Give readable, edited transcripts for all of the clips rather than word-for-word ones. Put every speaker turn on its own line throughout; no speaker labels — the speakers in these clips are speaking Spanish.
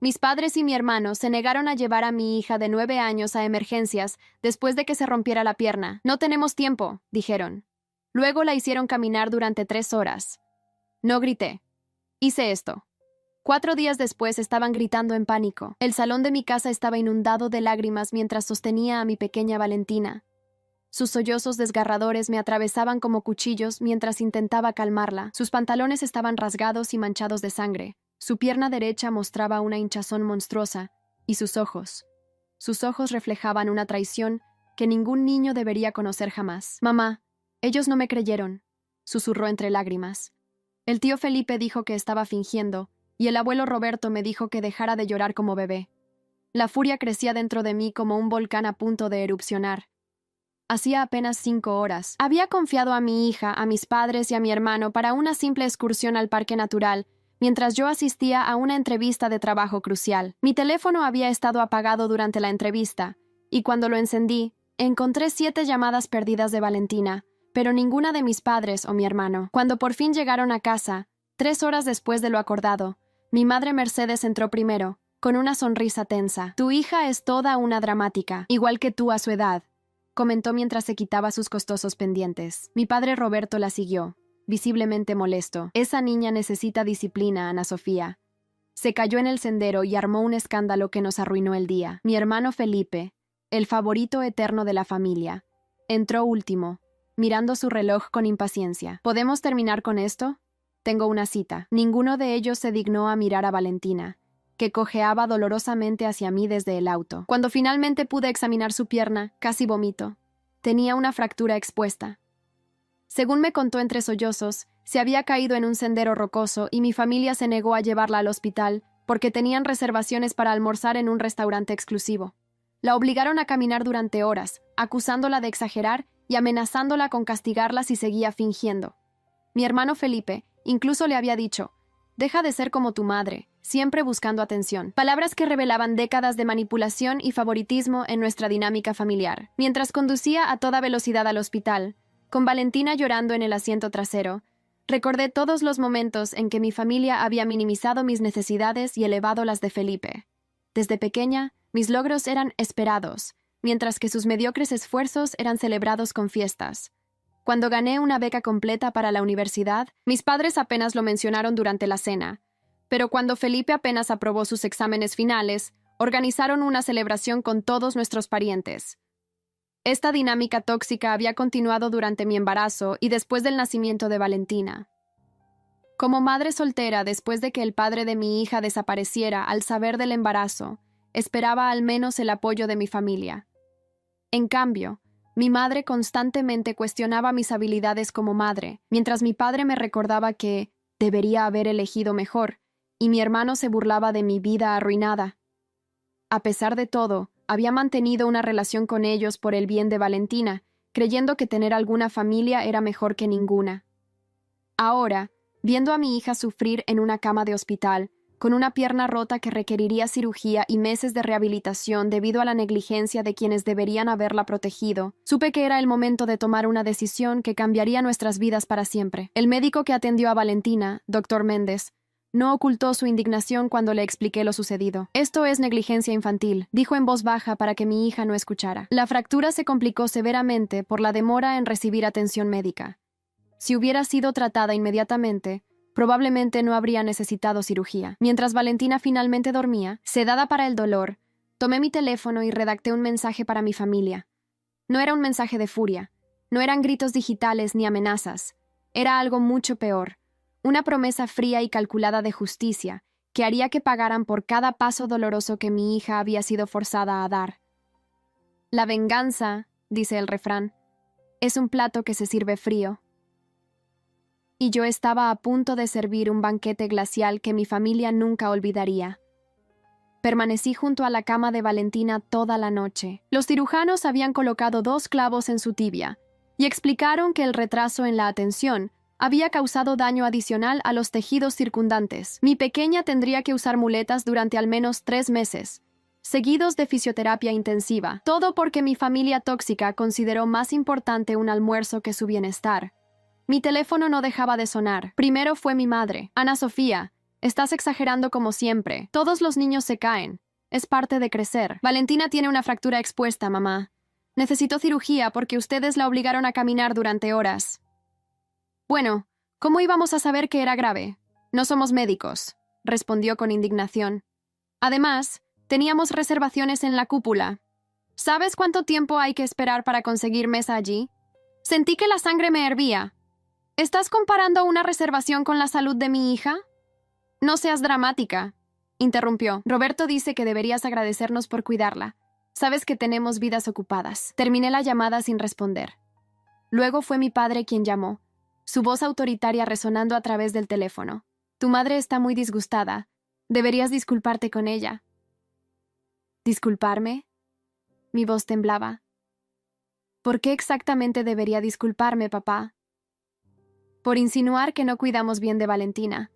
Mis padres y mi hermano se negaron a llevar a mi hija de 9 años a emergencias después de que se rompiera la pierna. No tenemos tiempo, dijeron. Luego la hicieron caminar durante 3 horas. No grité. Hice esto. 4 días después estaban gritando en pánico. El salón de mi casa estaba inundado de lágrimas mientras sostenía a mi pequeña Valentina. Sus sollozos desgarradores me atravesaban como cuchillos mientras intentaba calmarla. Sus pantalones estaban rasgados y manchados de sangre. Su pierna derecha mostraba una hinchazón monstruosa, y sus ojos reflejaban una traición que ningún niño debería conocer jamás. «Mamá, ellos no me creyeron», susurró entre lágrimas. El tío Felipe dijo que estaba fingiendo, y el abuelo Roberto me dijo que dejara de llorar como bebé. La furia crecía dentro de mí como un volcán a punto de erupcionar. Hacía apenas 5 horas. Había confiado a mi hija, a mis padres y a mi hermano para una simple excursión al parque natural, mientras yo asistía a una entrevista de trabajo crucial. Mi teléfono había estado apagado durante la entrevista, y cuando lo encendí, encontré 7 llamadas perdidas de Valentina, pero ninguna de mis padres o mi hermano. Cuando por fin llegaron a casa, 3 horas después de lo acordado, mi madre Mercedes entró primero, con una sonrisa tensa. «Tu hija es toda una dramática, igual que tú a su edad», comentó mientras se quitaba sus costosos pendientes. Mi padre Roberto la siguió, visiblemente molesto. «Esa niña necesita disciplina, Ana Sofía». Se cayó en el sendero y armó un escándalo que nos arruinó el día. Mi hermano Felipe, el favorito eterno de la familia, entró último, mirando su reloj con impaciencia. «¿Podemos terminar con esto? Tengo una cita». Ninguno de ellos se dignó a mirar a Valentina, que cojeaba dolorosamente hacia mí desde el auto. Cuando finalmente pude examinar su pierna, casi vomito. Tenía una fractura expuesta. Según me contó entre sollozos, se había caído en un sendero rocoso y mi familia se negó a llevarla al hospital porque tenían reservaciones para almorzar en un restaurante exclusivo. La obligaron a caminar durante horas, acusándola de exagerar y amenazándola con castigarla si seguía fingiendo. Mi hermano Felipe incluso le había dicho: «Deja de ser como tu madre, siempre buscando atención». Palabras que revelaban décadas de manipulación y favoritismo en nuestra dinámica familiar. Mientras conducía a toda velocidad al hospital, con Valentina llorando en el asiento trasero, recordé todos los momentos en que mi familia había minimizado mis necesidades y elevado las de Felipe. Desde pequeña, mis logros eran esperados, mientras que sus mediocres esfuerzos eran celebrados con fiestas. Cuando gané una beca completa para la universidad, mis padres apenas lo mencionaron durante la cena, pero cuando Felipe apenas aprobó sus exámenes finales, organizaron una celebración con todos nuestros parientes. Esta dinámica tóxica había continuado durante mi embarazo y después del nacimiento de Valentina. Como madre soltera, después de que el padre de mi hija desapareciera al saber del embarazo, esperaba al menos el apoyo de mi familia. En cambio, mi madre constantemente cuestionaba mis habilidades como madre, mientras mi padre me recordaba que debería haber elegido mejor, y mi hermano se burlaba de mi vida arruinada. A pesar de todo, había mantenido una relación con ellos por el bien de Valentina, creyendo que tener alguna familia era mejor que ninguna. Ahora, viendo a mi hija sufrir en una cama de hospital, con una pierna rota que requeriría cirugía y meses de rehabilitación debido a la negligencia de quienes deberían haberla protegido, supe que era el momento de tomar una decisión que cambiaría nuestras vidas para siempre. El médico que atendió a Valentina, Dr. Méndez, no ocultó su indignación cuando le expliqué lo sucedido. «Esto es negligencia infantil», dijo en voz baja para que mi hija no escuchara. La fractura se complicó severamente por la demora en recibir atención médica. Si hubiera sido tratada inmediatamente, probablemente no habría necesitado cirugía. Mientras Valentina finalmente dormía, sedada para el dolor, tomé mi teléfono y redacté un mensaje para mi familia. No era un mensaje de furia, no eran gritos digitales ni amenazas. Era algo mucho peor. Una promesa fría y calculada de justicia, que haría que pagaran por cada paso doloroso que mi hija había sido forzada a dar. «La venganza», dice el refrán, «es un plato que se sirve frío». Y yo estaba a punto de servir un banquete glacial que mi familia nunca olvidaría. Permanecí junto a la cama de Valentina toda la noche. Los cirujanos habían colocado 2 clavos en su tibia y explicaron que el retraso en la atención había causado daño adicional a los tejidos circundantes. Mi pequeña tendría que usar muletas durante al menos 3 meses, seguidos de fisioterapia intensiva. Todo porque mi familia tóxica consideró más importante un almuerzo que su bienestar. Mi teléfono no dejaba de sonar. Primero fue mi madre, Ana Sofía, Estás exagerando como siempre. Todos los niños se caen. Es parte de crecer. Valentina tiene una fractura expuesta, mamá. Necesitó cirugía porque ustedes la obligaron a caminar durante horas. Bueno, ¿cómo íbamos a saber que era grave? No somos médicos, respondió con indignación. Además, teníamos reservaciones en la cúpula. ¿Sabes cuánto tiempo hay que esperar para conseguir mesa allí? Sentí que la sangre me hervía. ¿Estás comparando una reservación con la salud de mi hija? No seas dramática, interrumpió. Roberto dice que deberías agradecernos por cuidarla. Sabes que tenemos vidas ocupadas. Terminé la llamada sin responder. Luego fue mi padre quien llamó, su voz autoritaria resonando a través del teléfono. Tu madre está muy disgustada. Deberías disculparte con ella. ¿Disculparme? Mi voz temblaba. ¿Por qué exactamente debería disculparme, papá? Por insinuar que no cuidamos bien de Valentina.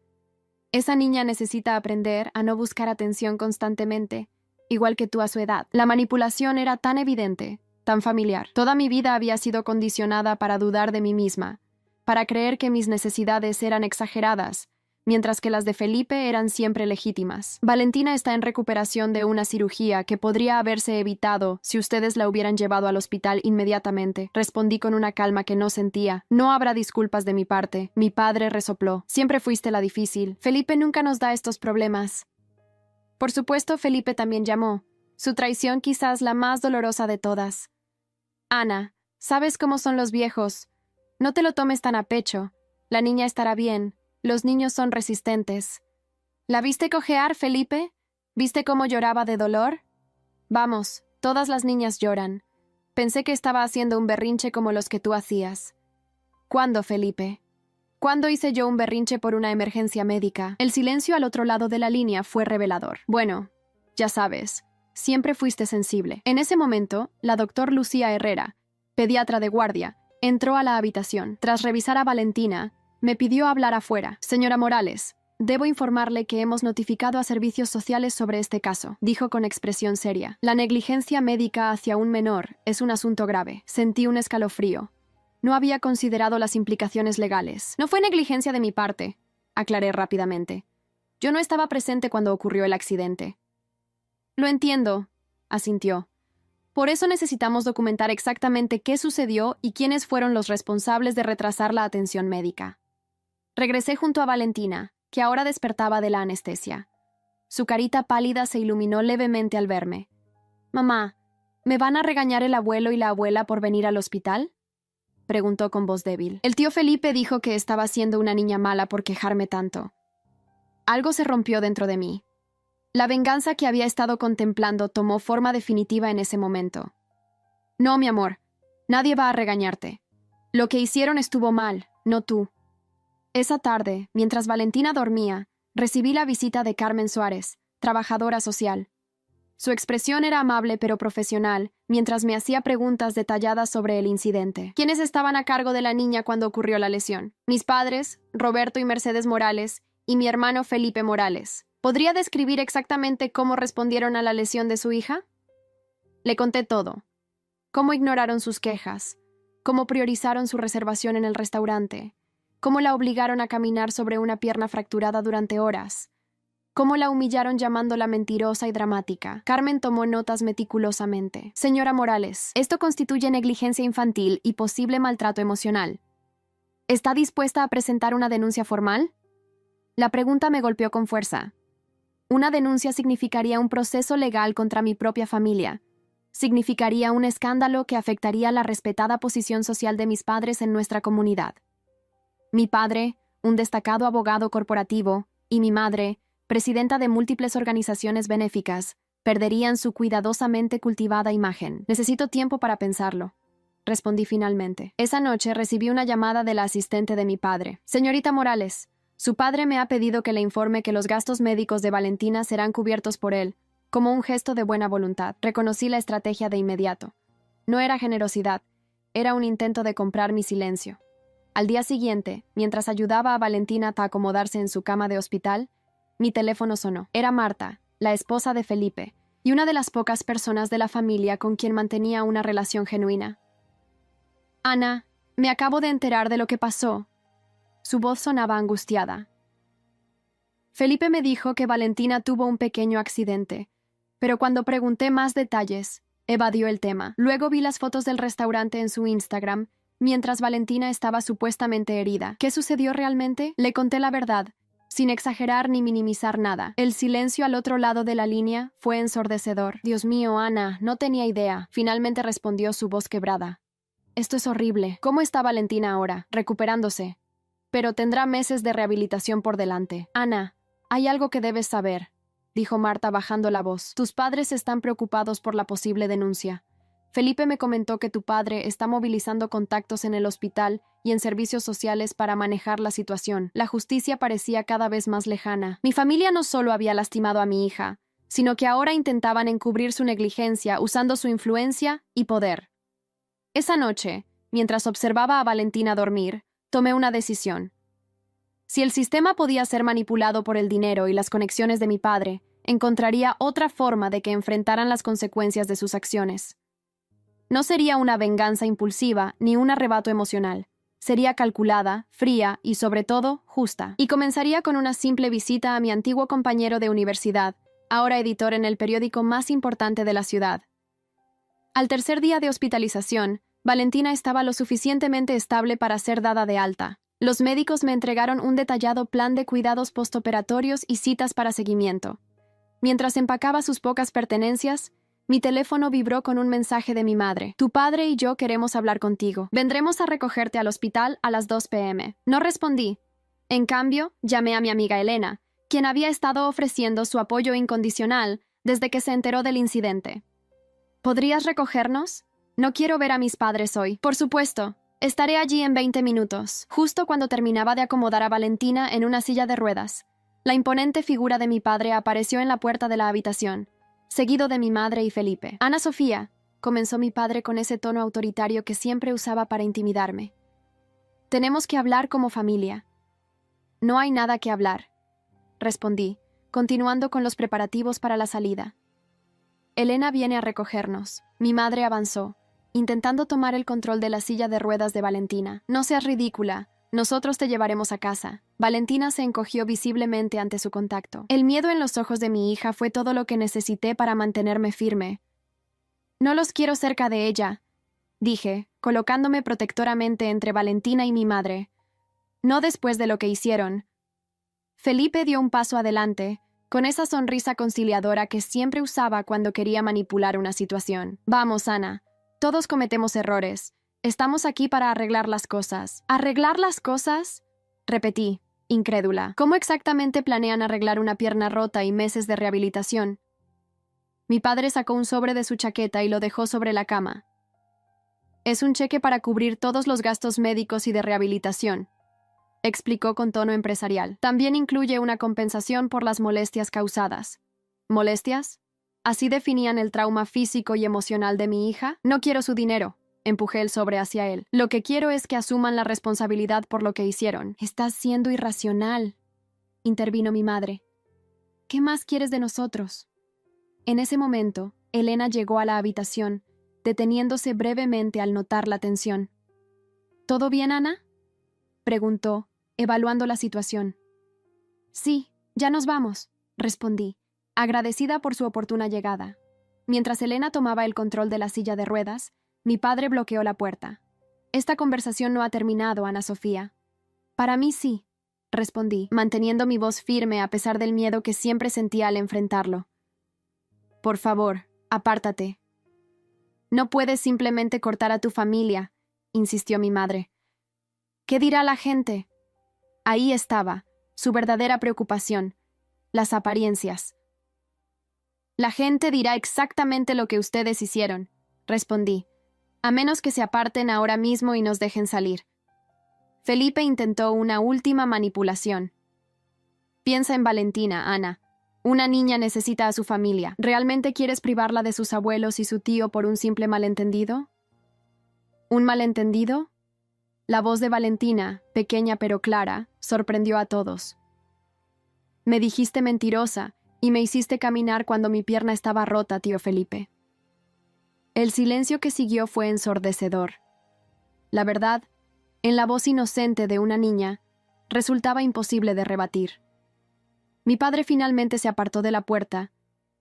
Esa niña necesita aprender a no buscar atención constantemente, igual que tú a su edad. La manipulación era tan evidente, tan familiar. Toda mi vida había sido condicionada para dudar de mí misma, para creer que mis necesidades eran exageradas, mientras que las de Felipe eran siempre legítimas. Valentina está en recuperación de una cirugía que podría haberse evitado si ustedes la hubieran llevado al hospital inmediatamente. Respondí con una calma que no sentía. No habrá disculpas de mi parte. Mi padre resopló. Siempre fuiste la difícil. Felipe nunca nos da estos problemas. Por supuesto, Felipe también llamó. Su traición quizás la más dolorosa de todas. Ana, sabes cómo son los viejos. No te lo tomes tan a pecho. La niña estará bien. Los niños son resistentes. ¿La viste cojear, Felipe? ¿Viste cómo lloraba de dolor? Vamos, todas las niñas lloran. Pensé que estaba haciendo un berrinche como los que tú hacías. ¿Cuándo, Felipe? ¿Cuándo hice yo un berrinche por una emergencia médica? El silencio al otro lado de la línea fue revelador. Bueno, ya sabes, siempre fuiste sensible. En ese momento, la doctora Lucía Herrera, pediatra de guardia, entró a la habitación. Tras revisar a Valentina, me pidió hablar afuera. Señora Morales, debo informarle que hemos notificado a servicios sociales sobre este caso, dijo con expresión seria. La negligencia médica hacia un menor es un asunto grave. Sentí un escalofrío. No había considerado las implicaciones legales. No fue negligencia de mi parte, aclaré rápidamente. Yo no estaba presente cuando ocurrió el accidente. Lo entiendo, asintió. Por eso necesitamos documentar exactamente qué sucedió y quiénes fueron los responsables de retrasar la atención médica. Regresé junto a Valentina, que ahora despertaba de la anestesia. Su carita pálida se iluminó levemente al verme. «Mamá, ¿me van a regañar el abuelo y la abuela por venir al hospital?», preguntó con voz débil. El tío Felipe dijo que estaba siendo una niña mala por quejarme tanto. Algo se rompió dentro de mí. La venganza que había estado contemplando tomó forma definitiva en ese momento. «No, mi amor, nadie va a regañarte. Lo que hicieron estuvo mal, no tú». Esa tarde, mientras Valentina dormía, recibí la visita de Carmen Suárez, trabajadora social. Su expresión era amable pero profesional, mientras me hacía preguntas detalladas sobre el incidente. ¿Quiénes estaban a cargo de la niña cuando ocurrió la lesión? Mis padres, Roberto y Mercedes Morales, y mi hermano Felipe Morales. ¿Podría describir exactamente cómo respondieron a la lesión de su hija? Le conté todo. Cómo ignoraron sus quejas, cómo priorizaron su reservación en el restaurante, cómo la obligaron a caminar sobre una pierna fracturada durante horas, cómo la humillaron llamándola mentirosa y dramática. Carmen tomó notas meticulosamente. Señora Morales, esto constituye negligencia infantil y posible maltrato emocional. ¿Está dispuesta a presentar una denuncia formal? La pregunta me golpeó con fuerza. Una denuncia significaría un proceso legal contra mi propia familia. Significaría un escándalo que afectaría la respetada posición social de mis padres en nuestra comunidad. Mi padre, un destacado abogado corporativo, y mi madre, presidenta de múltiples organizaciones benéficas, perderían su cuidadosamente cultivada imagen. Necesito tiempo para pensarlo, respondí finalmente. Esa noche recibí una llamada de la asistente de mi padre. Señorita Morales, su padre me ha pedido que le informe que los gastos médicos de Valentina serán cubiertos por él, como un gesto de buena voluntad. Reconocí la estrategia de inmediato. No era generosidad, era un intento de comprar mi silencio. Al día siguiente, mientras ayudaba a Valentina a acomodarse en su cama de hospital, mi teléfono sonó. Era Marta, la esposa de Felipe, y una de las pocas personas de la familia con quien mantenía una relación genuina. «Ana, me acabo de enterar de lo que pasó». Su voz sonaba angustiada. Felipe me dijo que Valentina tuvo un pequeño accidente, pero cuando pregunté más detalles, evadió el tema. Luego vi las fotos del restaurante en su Instagram, mientras Valentina estaba supuestamente herida. ¿Qué sucedió realmente? Le conté la verdad, sin exagerar ni minimizar nada. El silencio al otro lado de la línea fue ensordecedor. Dios mío, Ana, no tenía idea. Finalmente respondió su voz quebrada. Esto es horrible. ¿Cómo está Valentina ahora? Recuperándose. Pero tendrá meses de rehabilitación por delante. Ana, hay algo que debes saber, dijo Marta bajando la voz. Tus padres están preocupados por la posible denuncia. Felipe me comentó que tu padre está movilizando contactos en el hospital y en servicios sociales para manejar la situación. La justicia parecía cada vez más lejana. Mi familia no solo había lastimado a mi hija, sino que ahora intentaban encubrir su negligencia usando su influencia y poder. Esa noche, mientras observaba a Valentina dormir, tomé una decisión. Si el sistema podía ser manipulado por el dinero y las conexiones de mi padre, encontraría otra forma de que enfrentaran las consecuencias de sus acciones. No sería una venganza impulsiva ni un arrebato emocional. Sería calculada, fría y, sobre todo, justa. Y comenzaría con una simple visita a mi antiguo compañero de universidad, ahora editor en el periódico más importante de la ciudad. Al tercer día de hospitalización, Valentina estaba lo suficientemente estable para ser dada de alta. Los médicos me entregaron un detallado plan de cuidados postoperatorios y citas para seguimiento. Mientras empacaba sus pocas pertenencias, mi teléfono vibró con un mensaje de mi madre. Tu padre y yo queremos hablar contigo. Vendremos a recogerte al hospital a las 2 p.m. No respondí. En cambio, llamé a mi amiga Elena, quien había estado ofreciendo su apoyo incondicional desde que se enteró del incidente. ¿Podrías recogernos? No quiero ver a mis padres hoy. Por supuesto. Estaré allí en 20 minutos, justo cuando terminaba de acomodar a Valentina en una silla de ruedas. La imponente figura de mi padre apareció en la puerta de la habitación, seguido de mi madre y Felipe. Ana Sofía, comenzó mi padre con ese tono autoritario que siempre usaba para intimidarme. Tenemos que hablar como familia. No hay nada que hablar, respondí, continuando con los preparativos para la salida. Elena viene a recogernos. Mi madre avanzó, intentando tomar el control de la silla de ruedas de Valentina. No seas ridícula. Nosotros te llevaremos a casa. Valentina se encogió visiblemente ante su contacto. El miedo en los ojos de mi hija fue todo lo que necesité para mantenerme firme. No los quiero cerca de ella, dije, colocándome protectoramente entre Valentina y mi madre. No después de lo que hicieron. Felipe dio un paso adelante, con esa sonrisa conciliadora que siempre usaba cuando quería manipular una situación. Vamos, Ana. Todos cometemos errores. Estamos aquí para arreglar las cosas. ¿Arreglar las cosas? Repetí, incrédula. ¿Cómo exactamente planean arreglar una pierna rota y meses de rehabilitación? Mi padre sacó un sobre de su chaqueta y lo dejó sobre la cama. Es un cheque para cubrir todos los gastos médicos y de rehabilitación, explicó con tono empresarial. También incluye una compensación por las molestias causadas. ¿Molestias? ¿Así definían el trauma físico y emocional de mi hija? No quiero su dinero. Empujé el sobre hacia él. Lo que quiero es que asuman la responsabilidad por lo que hicieron. Estás siendo irracional, intervino mi madre. ¿Qué más quieres de nosotros? En ese momento, Elena llegó a la habitación, deteniéndose brevemente al notar la tensión. ¿Todo bien, Ana?, preguntó, evaluando la situación. Sí, ya nos vamos, respondí, agradecida por su oportuna llegada. Mientras Elena tomaba el control de la silla de ruedas, mi padre bloqueó la puerta. Esta conversación no ha terminado, Ana Sofía. Para mí sí, respondí, manteniendo mi voz firme a pesar del miedo que siempre sentía al enfrentarlo. Por favor, apártate. No puedes simplemente cortar a tu familia, insistió mi madre. ¿Qué dirá la gente? Ahí estaba, su verdadera preocupación, las apariencias. La gente dirá exactamente lo que ustedes hicieron, respondí, a menos que se aparten ahora mismo y nos dejen salir. Felipe intentó una última manipulación. Piensa en Valentina, Ana. Una niña necesita a su familia. ¿Realmente quieres privarla de sus abuelos y su tío por un simple malentendido? ¿Un malentendido? La voz de Valentina, pequeña pero clara, sorprendió a todos. Me dijiste mentirosa y me hiciste caminar cuando mi pierna estaba rota, tío Felipe. El silencio que siguió fue ensordecedor. La verdad, en la voz inocente de una niña, resultaba imposible de rebatir. Mi padre finalmente se apartó de la puerta,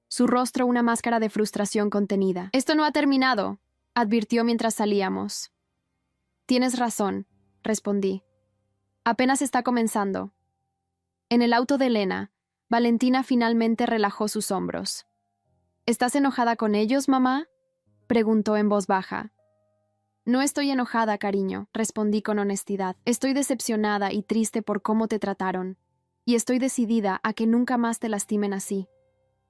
su rostro una máscara de frustración contenida. Esto no ha terminado, advirtió mientras salíamos. Tienes razón, respondí. Apenas está comenzando. En el auto de Elena, Valentina finalmente relajó sus hombros. ¿Estás enojada con ellos, mamá?, preguntó en voz baja. No estoy enojada, cariño, respondí con honestidad. Estoy decepcionada y triste por cómo te trataron, y estoy decidida a que nunca más te lastimen así.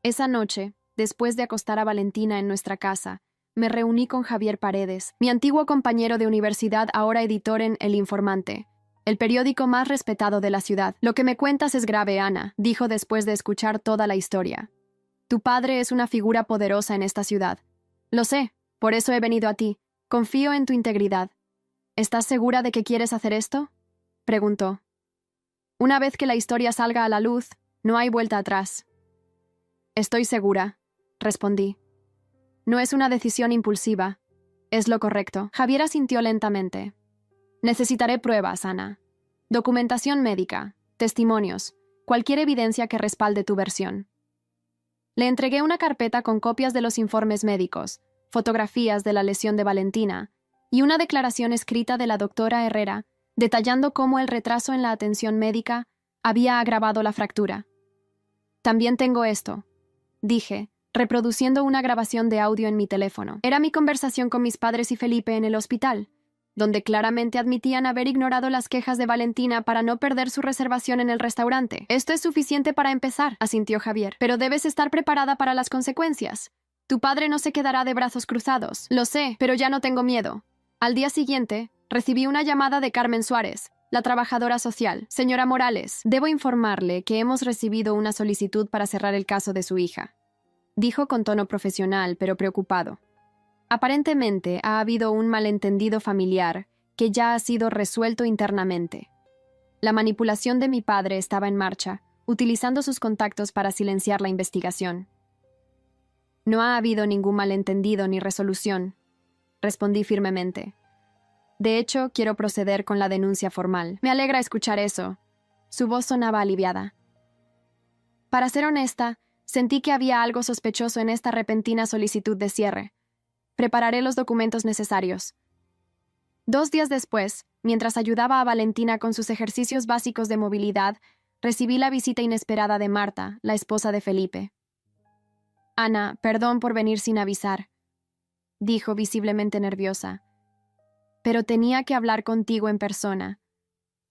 Esa noche, después de acostar a Valentina en nuestra casa, me reuní con Javier Paredes, mi antiguo compañero de universidad, ahora editor en El Informante, el periódico más respetado de la ciudad. Lo que me cuentas es grave, Ana, dijo después de escuchar toda la historia. Tu padre es una figura poderosa en esta ciudad. Lo sé, por eso he venido a ti. Confío en tu integridad. ¿Estás segura de que quieres hacer esto?, preguntó. Una vez que la historia salga a la luz, no hay vuelta atrás. Estoy segura, respondí. No es una decisión impulsiva. Es lo correcto. Javier asintió lentamente. Necesitaré pruebas, Ana. Documentación médica, testimonios, cualquier evidencia que respalde tu versión. Le entregué una carpeta con copias de los informes médicos, fotografías de la lesión de Valentina y una declaración escrita de la doctora Herrera detallando cómo el retraso en la atención médica había agravado la fractura. También tengo esto, dije, reproduciendo una grabación de audio en mi teléfono. Era mi conversación con mis padres y Felipe en el hospital, donde claramente admitían haber ignorado las quejas de Valentina para no perder su reservación en el restaurante. Esto es suficiente para empezar, asintió Javier, pero debes estar preparada para las consecuencias. Tu padre no se quedará de brazos cruzados. Lo sé, pero ya no tengo miedo. Al día siguiente, recibí una llamada de Carmen Suárez, la trabajadora social. Señora Morales, debo informarle que hemos recibido una solicitud para cerrar el caso de su hija, dijo con tono profesional, pero preocupado. Aparentemente ha habido un malentendido familiar que ya ha sido resuelto internamente. La manipulación de mi padre estaba en marcha, utilizando sus contactos para silenciar la investigación. No ha habido ningún malentendido ni resolución, respondí firmemente. De hecho, quiero proceder con la denuncia formal. Me alegra escuchar eso. Su voz sonaba aliviada. Para ser honesta, sentí que había algo sospechoso en esta repentina solicitud de cierre. Prepararé los documentos necesarios. 2 días después, mientras ayudaba a Valentina con sus ejercicios básicos de movilidad, recibí la visita inesperada de Marta, la esposa de Felipe. Ana, perdón por venir sin avisar, dijo visiblemente nerviosa. Pero tenía que hablar contigo en persona.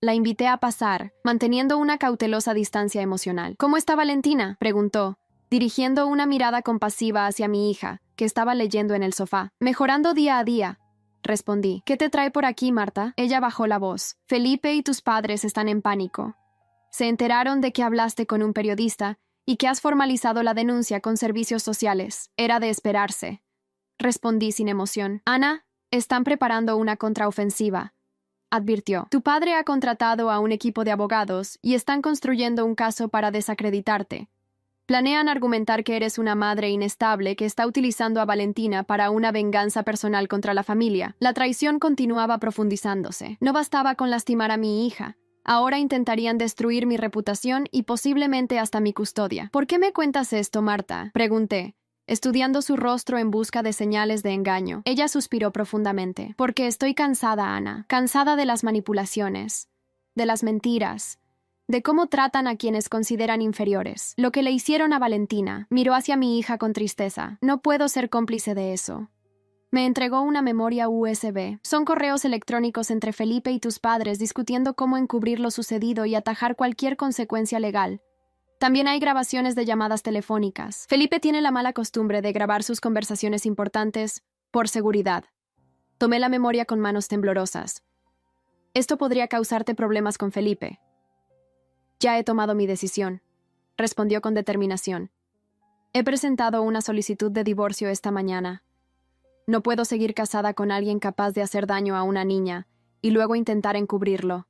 La invité a pasar, manteniendo una cautelosa distancia emocional. ¿Cómo está Valentina?, preguntó, dirigiendo una mirada compasiva hacia mi hija, que estaba leyendo en el sofá. Mejorando día a día, respondí. ¿Qué te trae por aquí, Marta? Ella bajó la voz. Felipe y tus padres están en pánico. Se enteraron de que hablaste con un periodista y que has formalizado la denuncia con servicios sociales. Era de esperarse, respondí sin emoción. Ana, están preparando una contraofensiva, advirtió. Tu padre ha contratado a un equipo de abogados y están construyendo un caso para desacreditarte. Planean argumentar que eres una madre inestable que está utilizando a Valentina para una venganza personal contra la familia. La traición continuaba profundizándose. No bastaba con lastimar a mi hija. Ahora intentarían destruir mi reputación y posiblemente hasta mi custodia. ¿Por qué me cuentas esto, Marta?, pregunté, estudiando su rostro en busca de señales de engaño. Ella suspiró profundamente. Porque estoy cansada, Ana. Cansada de las manipulaciones, de las mentiras, de cómo tratan a quienes consideran inferiores. Lo que le hicieron a Valentina. Miró hacia mi hija con tristeza. No puedo ser cómplice de eso. Me entregó una memoria USB. Son correos electrónicos entre Felipe y tus padres discutiendo cómo encubrir lo sucedido y atajar cualquier consecuencia legal. También hay grabaciones de llamadas telefónicas. Felipe tiene la mala costumbre de grabar sus conversaciones importantes por seguridad. Tomé la memoria con manos temblorosas. Esto podría causarte problemas con Felipe. Ya he tomado mi decisión, respondió con determinación. He presentado una solicitud de divorcio esta mañana. No puedo seguir casada con alguien capaz de hacer daño a una niña y luego intentar encubrirlo.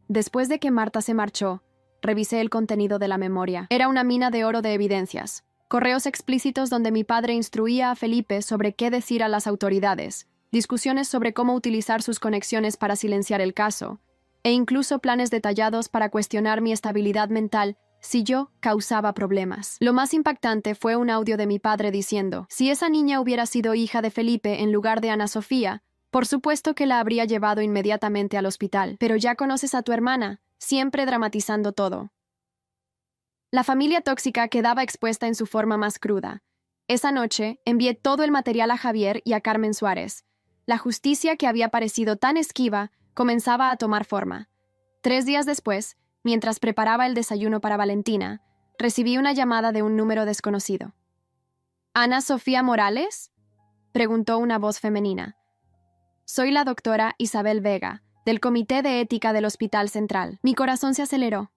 Después de que Marta se marchó, revisé el contenido de la memoria. Era una mina de oro de evidencias. Correos explícitos donde mi padre instruía a Felipe sobre qué decir a las autoridades, discusiones sobre cómo utilizar sus conexiones para silenciar el caso, e incluso planes detallados para cuestionar mi estabilidad mental si yo causaba problemas. Lo más impactante fue un audio de mi padre diciendo, si esa niña hubiera sido hija de Felipe en lugar de Ana Sofía, por supuesto que la habría llevado inmediatamente al hospital. Pero ya conoces a tu hermana, siempre dramatizando todo. La familia tóxica quedaba expuesta en su forma más cruda. Esa noche envié todo el material a Javier y a Carmen Suárez. La justicia que había parecido tan esquiva comenzaba a tomar forma. 3 días después, mientras preparaba el desayuno para Valentina, recibí una llamada de un número desconocido. ¿Ana Sofía Morales?, preguntó una voz femenina. Soy la doctora Isabel Vega, del Comité de Ética del Hospital Central. Mi corazón se aceleró.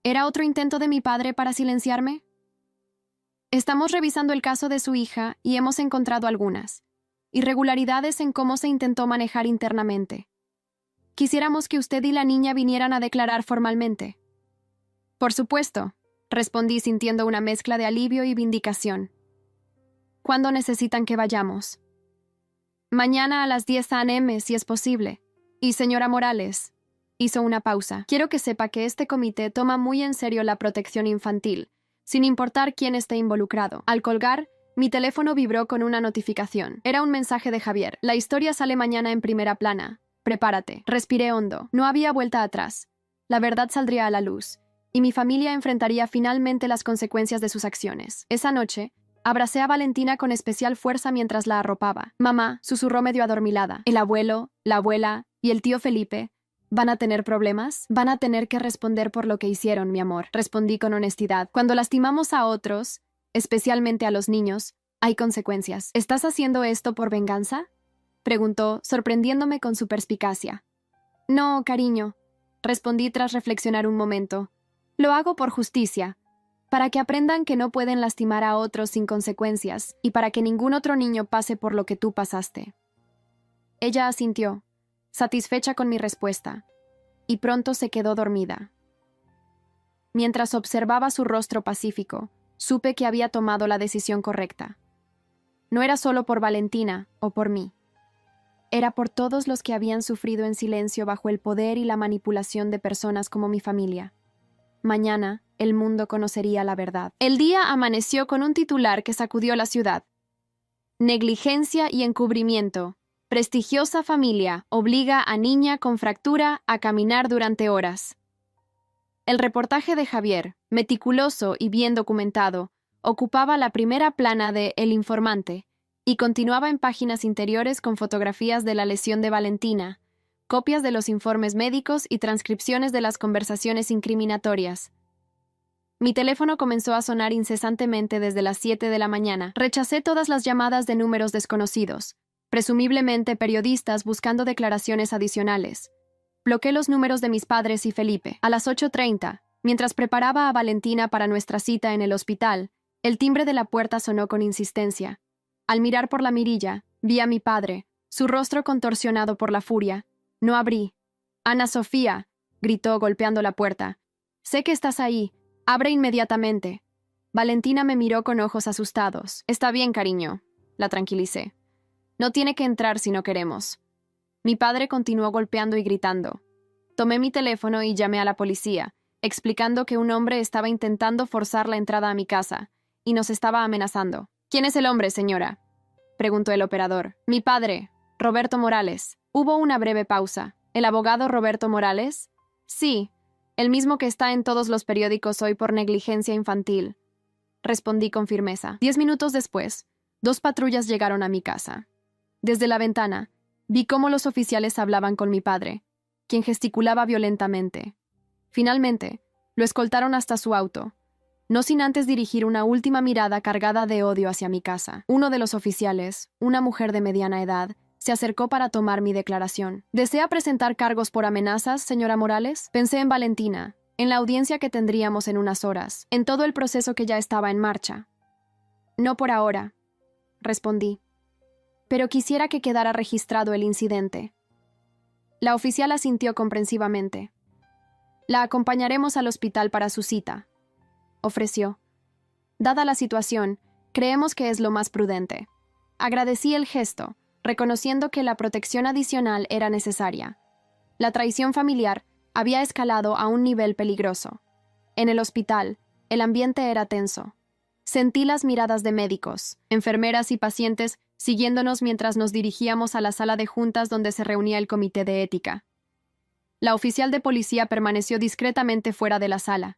¿Era otro intento de mi padre para silenciarme? Estamos revisando el caso de su hija y hemos encontrado algunas irregularidades en cómo se intentó manejar internamente. Quisiéramos que usted y la niña vinieran a declarar formalmente. Por supuesto, respondí sintiendo una mezcla de alivio y vindicación. ¿Cuándo necesitan que vayamos? Mañana a las 10 a.m. si es posible. Y señora Morales, hizo una pausa. Quiero que sepa que este comité toma muy en serio la protección infantil, sin importar quién esté involucrado. Al colgar, mi teléfono vibró con una notificación. Era un mensaje de Javier. La historia sale mañana en primera plana. Prepárate. Respiré hondo. No había vuelta atrás. La verdad saldría a la luz, y mi familia enfrentaría finalmente las consecuencias de sus acciones. Esa noche, abracé a Valentina con especial fuerza mientras la arropaba. Mamá, susurró medio adormilada. El abuelo, la abuela y el tío Felipe ¿van a tener problemas? Van a tener que responder por lo que hicieron, mi amor, respondí con honestidad. Cuando lastimamos a otros, especialmente a los niños, hay consecuencias. ¿Estás haciendo esto por venganza?, preguntó, sorprendiéndome con su perspicacia. No, cariño, respondí tras reflexionar un momento. Lo hago por justicia, para que aprendan que no pueden lastimar a otros sin consecuencias y para que ningún otro niño pase por lo que tú pasaste. Ella asintió, satisfecha con mi respuesta, y pronto se quedó dormida. Mientras observaba su rostro pacífico, supe que había tomado la decisión correcta. No era solo por Valentina o por mí. Era por todos los que habían sufrido en silencio bajo el poder y la manipulación de personas como mi familia. Mañana, el mundo conocería la verdad. El día amaneció con un titular que sacudió la ciudad. Negligencia y encubrimiento. Prestigiosa familia obliga a niña con fractura a caminar durante horas. El reportaje de Javier, meticuloso y bien documentado, ocupaba la primera plana de El Informante y continuaba en páginas interiores con fotografías de la lesión de Valentina, copias de los informes médicos y transcripciones de las conversaciones incriminatorias. Mi teléfono comenzó a sonar incesantemente desde las 7 de la mañana. Rechacé todas las llamadas de números desconocidos, presumiblemente periodistas buscando declaraciones adicionales. Bloqueé los números de mis padres y Felipe. A las 8:30, mientras preparaba a Valentina para nuestra cita en el hospital, el timbre de la puerta sonó con insistencia. Al mirar por la mirilla, vi a mi padre, su rostro contorsionado por la furia. No abrí. «Ana Sofía», gritó golpeando la puerta. «Sé que estás ahí. Abre inmediatamente». Valentina me miró con ojos asustados. «Está bien, cariño», la tranquilicé. «No tiene que entrar si no queremos». Mi padre continuó golpeando y gritando. Tomé mi teléfono y llamé a la policía, explicando que un hombre estaba intentando forzar la entrada a mi casa y nos estaba amenazando. «¿Quién es el hombre, señora?», preguntó el operador. «Mi padre, Roberto Morales». Hubo una breve pausa. ¿El abogado Roberto Morales? Sí, el mismo que está en todos los periódicos hoy por negligencia infantil, respondí con firmeza. 10 minutos después, 2 patrullas llegaron a mi casa. Desde la ventana, vi cómo los oficiales hablaban con mi padre, quien gesticulaba violentamente. Finalmente, lo escoltaron hasta su auto, no sin antes dirigir una última mirada cargada de odio hacia mi casa. Uno de los oficiales, una mujer de mediana edad, se acercó para tomar mi declaración. ¿Desea presentar cargos por amenazas, señora Morales? Pensé en Valentina, en la audiencia que tendríamos en unas horas, en todo el proceso que ya estaba en marcha. No por ahora, respondí. Pero quisiera que quedara registrado el incidente. La oficial asintió comprensivamente. La acompañaremos al hospital para su cita, ofreció. Dada la situación, creemos que es lo más prudente. Agradecí el gesto, reconociendo que la protección adicional era necesaria. La traición familiar había escalado a un nivel peligroso. En el hospital, el ambiente era tenso. Sentí las miradas de médicos, enfermeras y pacientes siguiéndonos mientras nos dirigíamos a la sala de juntas donde se reunía el comité de ética. La oficial de policía permaneció discretamente fuera de la sala.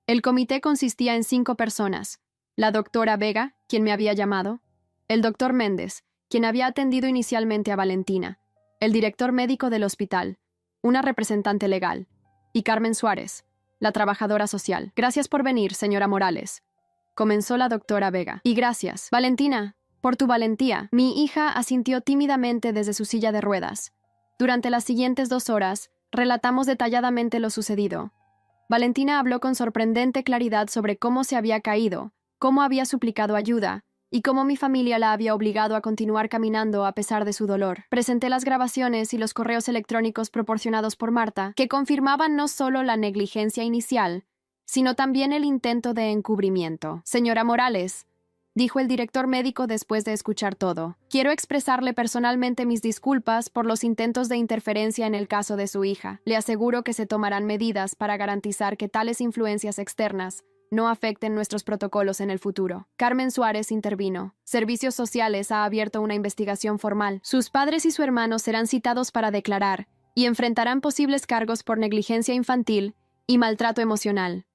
El comité consistía en 5 personas: la doctora Vega, quien me había llamado, el doctor Méndez, quien había atendido inicialmente a Valentina, el director médico del hospital, una representante legal, y Carmen Suárez, la trabajadora social. «Gracias por venir, señora Morales», comenzó la doctora Vega. «Y gracias, Valentina, por tu valentía». Mi hija asintió tímidamente desde su silla de ruedas. Durante las siguientes 2 horas, relatamos detalladamente lo sucedido. Valentina habló con sorprendente claridad sobre cómo se había caído, cómo había suplicado ayuda, y cómo mi familia la había obligado a continuar caminando a pesar de su dolor. Presenté las grabaciones y los correos electrónicos proporcionados por Marta, que confirmaban no solo la negligencia inicial, sino también el intento de encubrimiento. «Señora Morales», dijo el director médico después de escuchar todo, «quiero expresarle personalmente mis disculpas por los intentos de interferencia en el caso de su hija. Le aseguro que se tomarán medidas para garantizar que tales influencias externas no afecten nuestros protocolos en el futuro». Carmen Suárez intervino. «Servicios Sociales ha abierto una investigación formal. Sus padres y su hermano serán citados para declarar y enfrentarán posibles cargos por negligencia infantil y maltrato emocional».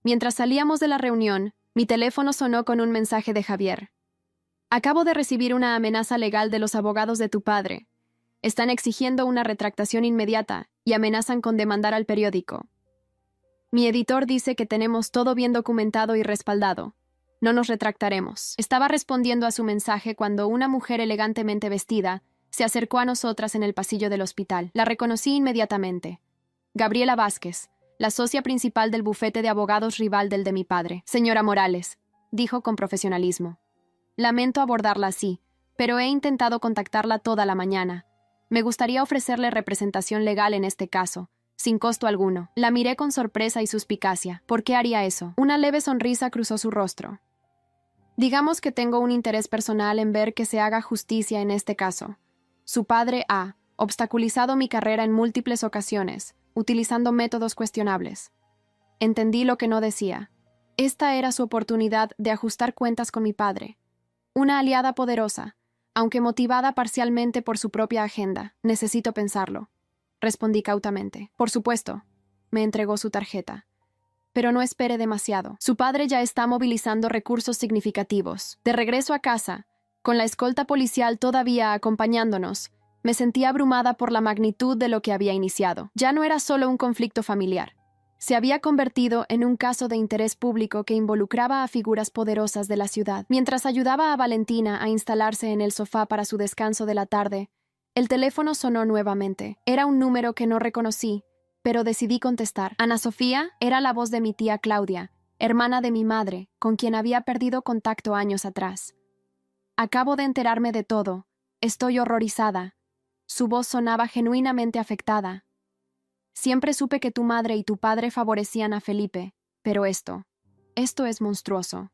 Mientras salíamos de la reunión, mi teléfono sonó con un mensaje de Javier. «Acabo de recibir una amenaza legal de los abogados de tu padre. Están exigiendo una retractación inmediata y amenazan con demandar al periódico. Mi editor dice que tenemos todo bien documentado y respaldado. No nos retractaremos». Estaba respondiendo a su mensaje cuando una mujer elegantemente vestida se acercó a nosotras en el pasillo del hospital. La reconocí inmediatamente. Gabriela Vázquez, la socia principal del bufete de abogados rival del de mi padre. «Señora Morales», dijo con profesionalismo. «Lamento abordarla así, pero he intentado contactarla toda la mañana. Me gustaría ofrecerle representación legal en este caso, sin costo alguno». La miré con sorpresa y suspicacia. ¿Por qué haría eso? Una leve sonrisa cruzó su rostro. «Digamos que tengo un interés personal en ver que se haga justicia en este caso. Su padre ha obstaculizado mi carrera en múltiples ocasiones, utilizando métodos cuestionables». Entendí lo que no decía. Esta era su oportunidad de ajustar cuentas con mi padre. Una aliada poderosa, aunque motivada parcialmente por su propia agenda. «Necesito pensarlo», respondí cautamente. «Por supuesto», me entregó su tarjeta. «Pero no espere demasiado. Su padre ya está movilizando recursos significativos». De regreso a casa, con la escolta policial todavía acompañándonos, me sentí abrumada por la magnitud de lo que había iniciado. Ya no era solo un conflicto familiar. Se había convertido en un caso de interés público que involucraba a figuras poderosas de la ciudad. Mientras ayudaba a Valentina a instalarse en el sofá para su descanso de la tarde, el teléfono sonó nuevamente. Era un número que no reconocí, pero decidí contestar. Ana Sofía era la voz de mi tía Claudia, hermana de mi madre, con quien había perdido contacto años atrás. «Acabo de enterarme de todo. Estoy horrorizada». Su voz sonaba genuinamente afectada. «Siempre supe que tu madre y tu padre favorecían a Felipe, pero esto es monstruoso».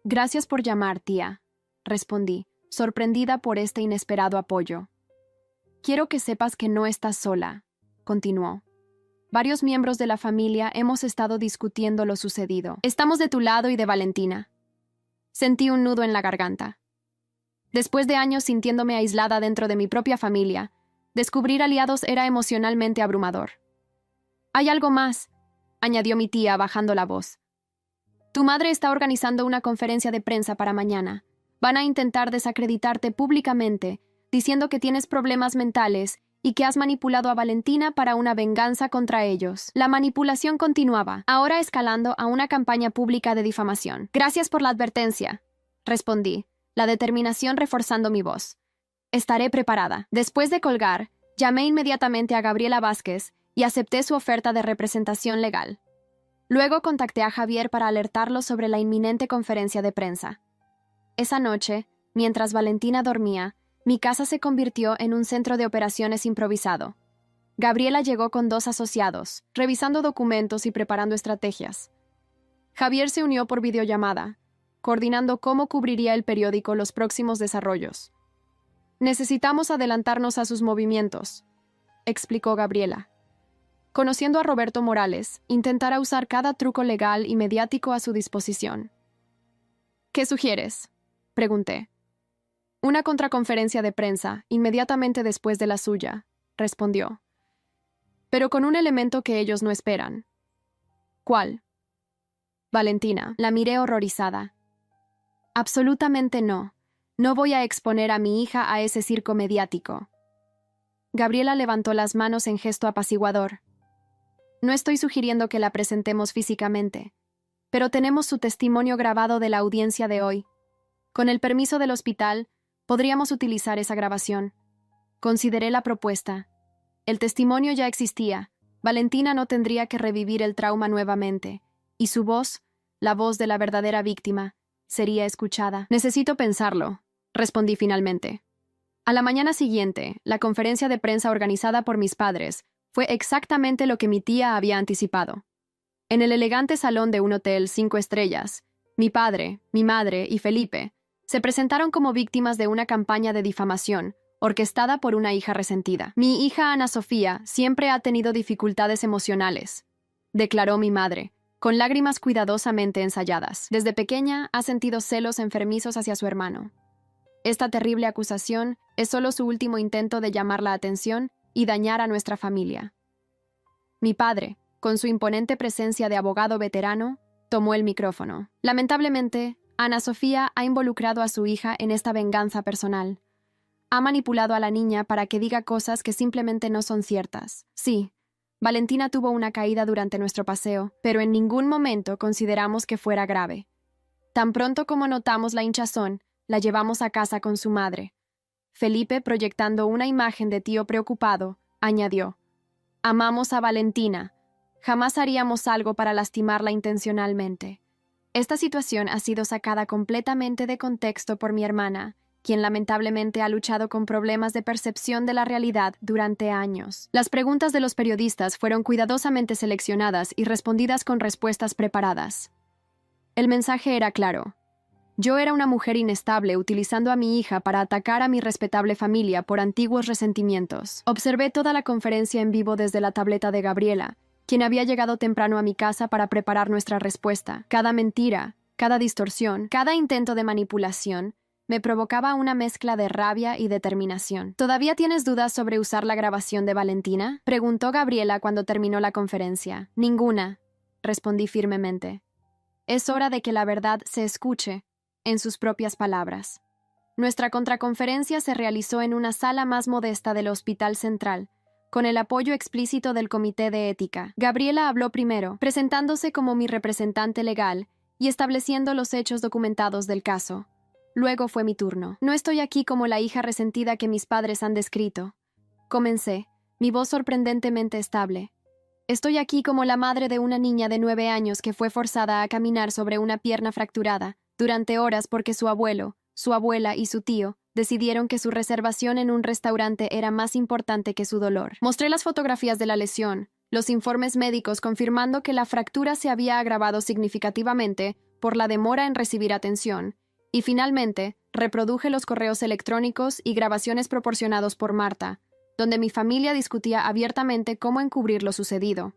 «Gracias por llamar, tía», respondí, sorprendida por este inesperado apoyo. «Quiero que sepas que no estás sola», continuó. «Varios miembros de la familia hemos estado discutiendo lo sucedido. Estamos de tu lado y de Valentina». Sentí un nudo en la garganta. Después de años sintiéndome aislada dentro de mi propia familia, descubrir aliados era emocionalmente abrumador. «Hay algo más», añadió mi tía bajando la voz. «Tu madre está organizando una conferencia de prensa para mañana. Van a intentar desacreditarte públicamente, diciendo que tienes problemas mentales y que has manipulado a Valentina para una venganza contra ellos». La manipulación continuaba, ahora escalando a una campaña pública de difamación. «Gracias por la advertencia», respondí, la determinación reforzando mi voz. «Estaré preparada». Después de colgar, llamé inmediatamente a Gabriela Vázquez y acepté su oferta de representación legal. Luego contacté a Javier para alertarlo sobre la inminente conferencia de prensa. Esa noche, mientras Valentina dormía, mi casa se convirtió en un centro de operaciones improvisado. Gabriela llegó con 2 asociados, revisando documentos y preparando estrategias. Javier se unió por videollamada, coordinando cómo cubriría el periódico los próximos desarrollos. «Necesitamos adelantarnos a sus movimientos», explicó Gabriela. conociendo a Roberto Morales, intentará usar cada truco legal y mediático a su disposición. ¿Qué sugieres?, pregunté. Una contraconferencia de prensa, inmediatamente después de la suya, respondió. Pero con un elemento que ellos no esperan. ¿Cuál? Valentina, la miré horrorizada. Absolutamente no. No voy a exponer a mi hija a ese circo mediático. Gabriela levantó las manos en gesto apaciguador. No estoy sugiriendo que la presentemos físicamente, pero tenemos su testimonio grabado de la audiencia de hoy. Con el permiso del hospital, podríamos utilizar esa grabación. Consideré la propuesta. El testimonio ya existía. Valentina no tendría que revivir el trauma nuevamente, y su voz, la voz de la verdadera víctima, sería escuchada. Necesito pensarlo, respondí finalmente. A la mañana siguiente, la conferencia de prensa organizada por mis padres fue exactamente lo que mi tía había anticipado. En el elegante salón de un hotel 5 estrellas, mi padre, mi madre y Felipe se presentaron como víctimas de una campaña de difamación orquestada por una hija resentida. Mi hija Ana Sofía siempre ha tenido dificultades emocionales, declaró mi madre, con lágrimas cuidadosamente ensayadas. Desde pequeña ha sentido celos enfermizos hacia su hermano. Esta terrible acusación es solo su último intento de llamar la atención y dañar a nuestra familia. Mi padre, con su imponente presencia de abogado veterano, tomó el micrófono. Lamentablemente, Ana Sofía ha involucrado a su hija en esta venganza personal. Ha manipulado a la niña para que diga cosas que simplemente no son ciertas. Sí, Valentina tuvo una caída durante nuestro paseo, pero en ningún momento consideramos que fuera grave. Tan pronto como notamos la hinchazón, la llevamos a casa con su madre. Felipe, proyectando una imagen de tío preocupado, añadió: «Amamos a Valentina. Jamás haríamos algo para lastimarla intencionalmente». Esta situación ha sido sacada completamente de contexto por mi hermana, quien lamentablemente ha luchado con problemas de percepción de la realidad durante años. Las preguntas de los periodistas fueron cuidadosamente seleccionadas y respondidas con respuestas preparadas. El mensaje era claro. Yo era una mujer inestable utilizando a mi hija para atacar a mi respetable familia por antiguos resentimientos. Observé toda la conferencia en vivo desde la tableta de Gabriela, quien había llegado temprano a mi casa para preparar nuestra respuesta. Cada mentira, cada distorsión, cada intento de manipulación me provocaba una mezcla de rabia y determinación. ¿Todavía tienes dudas sobre usar la grabación de Valentina?, preguntó Gabriela cuando terminó la conferencia. Ninguna, respondí firmemente. Es hora de que la verdad se escuche, en sus propias palabras. Nuestra contraconferencia se realizó en una sala más modesta del Hospital Central, con el apoyo explícito del Comité de Ética. Gabriela habló primero, presentándose como mi representante legal y estableciendo los hechos documentados del caso. Luego fue mi turno. No estoy aquí como la hija resentida que mis padres han descrito. Comencé, mi voz sorprendentemente estable. Estoy aquí como la madre de una niña de 9 años que fue forzada a caminar sobre una pierna fracturada durante horas porque su abuelo, su abuela y su tío decidieron que su reservación en un restaurante era más importante que su dolor. Mostré las fotografías de la lesión, los informes médicos confirmando que la fractura se había agravado significativamente por la demora en recibir atención, y finalmente reproduje los correos electrónicos y grabaciones proporcionados por Marta, donde mi familia discutía abiertamente cómo encubrir lo sucedido.